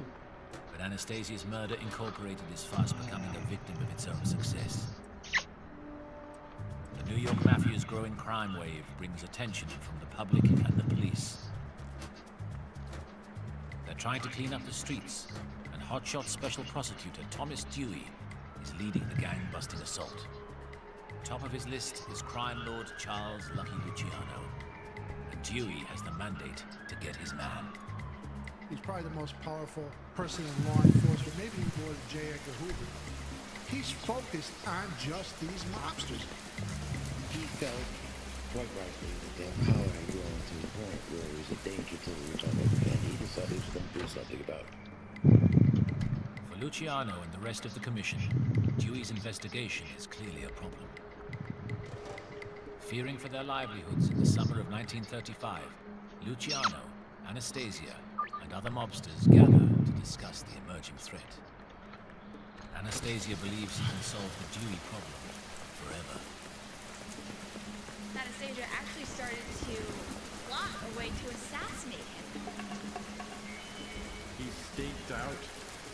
But Anastasia's Murder Incorporated is fast becoming a victim of its own success. The New York Mafia's growing crime wave brings attention from the public and the police. They're trying to clean up the streets, and hotshot special prosecutor Thomas Dewey is leading the gang-busting assault. Top of his list is crime lord Charles Lucky Luciano, and Dewey has the mandate to get his man. He's probably the most powerful person in law enforcement, maybe even more than J. Edgar Hoover. He's focused on just these mobsters. He felt, quite rightly, that their power had grown to a point where it was a danger to the Republic, and he decided he was going to do something about it. For Luciano and the rest of the Commission, Dewey's investigation is clearly a problem. Fearing for their livelihoods in the summer of 1935, Luciano, Anastasia, and other mobsters gather to discuss the emerging threat. Anastasia believes he can solve the Dewey problem forever. Anastasia actually started to plot a way to assassinate him. He staked out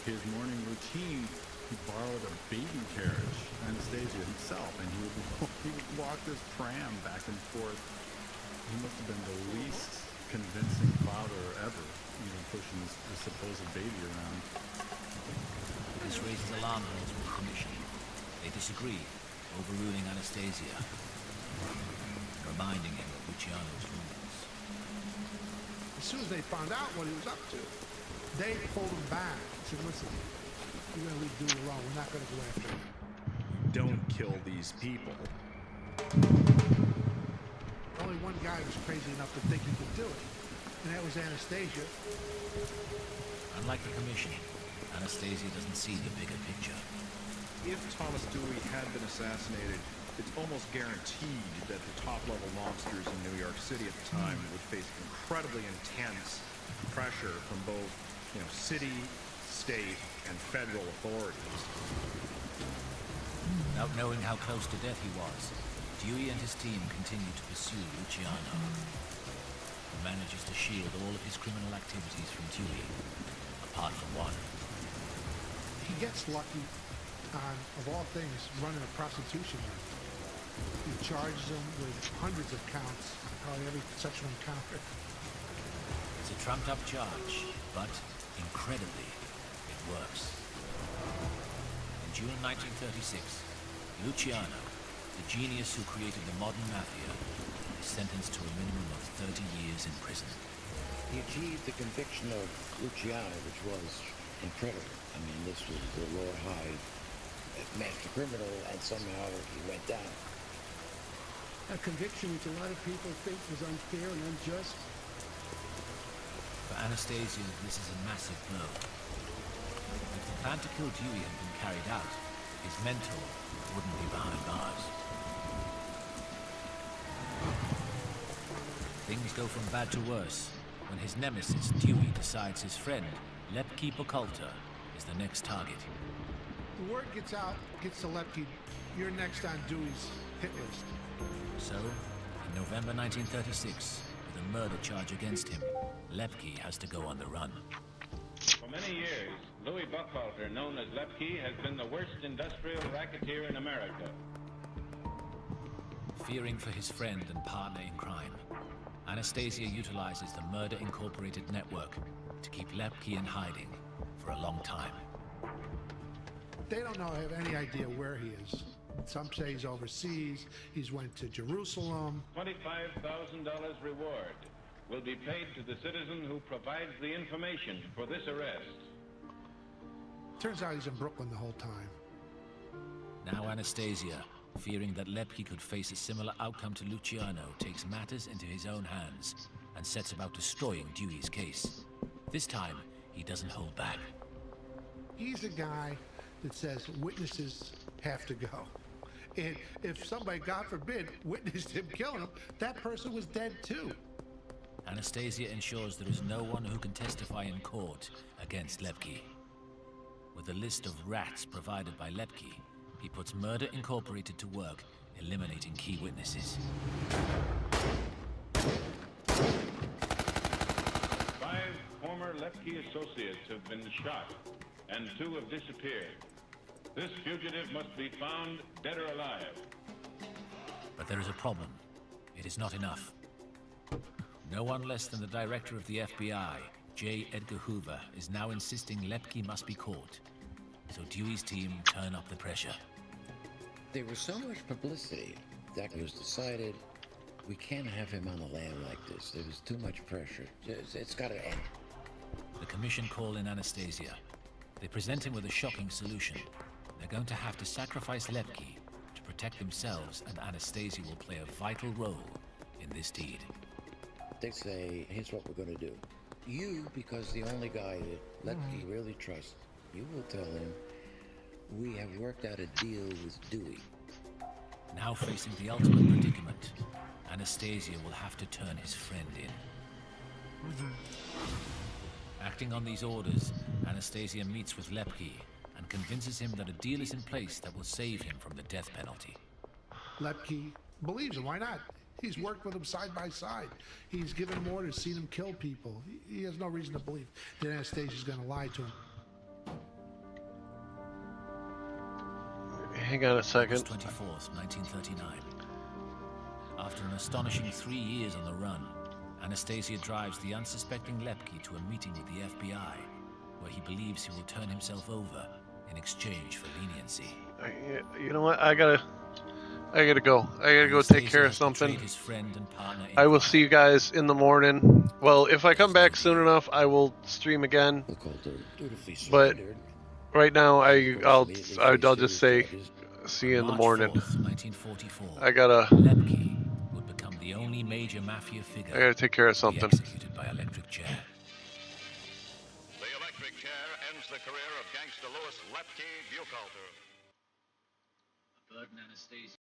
his morning routine. He borrowed a baby carriage, Anastasia himself, and he would walk this pram back and forth. He must have been the least convincing father ever, pushing his supposed baby around. This raises alarm bells with the commission. They disagree, overruling Anastasia, reminding him of Luciano's rules. As soon as they found out what he was up to, they pulled him back and said, listen, we're going to leave Dewey alone. We're not going to go after him. Don't kill these people. Only one guy was crazy enough to think he could do it, and that was Anastasia. Unlike the commission, Anastasia doesn't see the bigger picture. If Thomas Dewey had been assassinated, it's almost guaranteed that the top-level mobsters in New York City at the time would face incredibly intense pressure from both, city, state, and federal authorities. Without knowing how close to death he was, Dewey and his team continue to pursue Luciano, who manages to shield all of his criminal activities from Dewey, apart from one. He gets lucky on, of all things, running a prostitution ring. He charges them with hundreds of counts, probably every sexual encounter. It's a trumped-up charge, but incredibly, it works. In June 1936, Luciano, the genius who created the modern mafia, is sentenced to a minimum of 30 years in prison. He achieved the conviction of Luciano, which was incredible. I mean, this was the rawhide master criminal, and somehow he went down. A conviction which a lot of people think was unfair and unjust. For Anastasia, this is a massive blow. If the plan to kill Dewey had been carried out, his mentor wouldn't be behind bars. Things go from bad to worse when his nemesis, Dewey, decides his friend, Lepke Pokolta, is the next target. The word gets to Lepke, you're next on Dewey's hit list. So, in November 1936, with a murder charge against him, Lepke has to go on the run. For many years, Louis Buchalter, known as Lepke, has been the worst industrial racketeer in America. Fearing for his friend and partner in crime, Anastasia utilizes the Murder Incorporated network to keep Lepke in hiding for a long time. They don't have any idea where he is. Some say he's overseas, he's went to Jerusalem. $25,000 reward will be paid to the citizen who provides the information for this arrest. Turns out he's in Brooklyn the whole time. Now Anastasia, fearing that Lepke could face a similar outcome to Luciano, takes matters into his own hands and sets about destroying Dewey's case. This time, he doesn't hold back. He's a guy that says witnesses have to go. And if somebody, God forbid, witnessed him killing him, that person was dead too. Anastasia ensures there is no one who can testify in court against Lepke. With a list of rats provided by Lepke, he puts Murder Incorporated to work, eliminating key witnesses. 5 former Lepke associates have been shot, and 2 have disappeared. This fugitive must be found dead or alive. But there is a problem. It is not enough. No one less than the director of the FBI, J. Edgar Hoover, is now insisting Lepke must be caught. So Dewey's team turn up the pressure. There was so much publicity that it was decided we can't have him on the land like this. There was too much pressure. It's got to end. The commission call in Anastasia. They present him with a shocking solution. They're going to have to sacrifice Lepke to protect themselves, and Anastasia will play a vital role in this deed. They say, here's what we're going to do. You, because the only guy that Lepke really trusts, you will tell him, we have worked out a deal with Dewey. Now facing the ultimate predicament, Anastasia will have to turn his friend in. Acting on these orders, Anastasia meets with Lepke and convinces him that a deal is in place that will save him from the death penalty. Lepke believes him. Why not? He's worked with him side by side. He's given him orders, seen him kill people. He has no reason to believe that Anastasia's going to lie to him. Hang on a second. August 24th, 1939. After an astonishing 3 years on the run, Anastasia drives the unsuspecting Lepke to a meeting with the FBI, where he believes he will turn himself over in exchange for leniency. You know what? I gotta go. I gotta go take care of something. His friend and partner I will see you guys in the morning. Well, if I come back soon enough, I will stream again. But right now, I'll just say, see you in the morning. 1944. I gotta. Lepke would become the only major mafia figure. I gotta take care of something. Executed by electric chair. The electric chair ends the career of gangster Louis Lepke Buchalter. Bud and Anastasia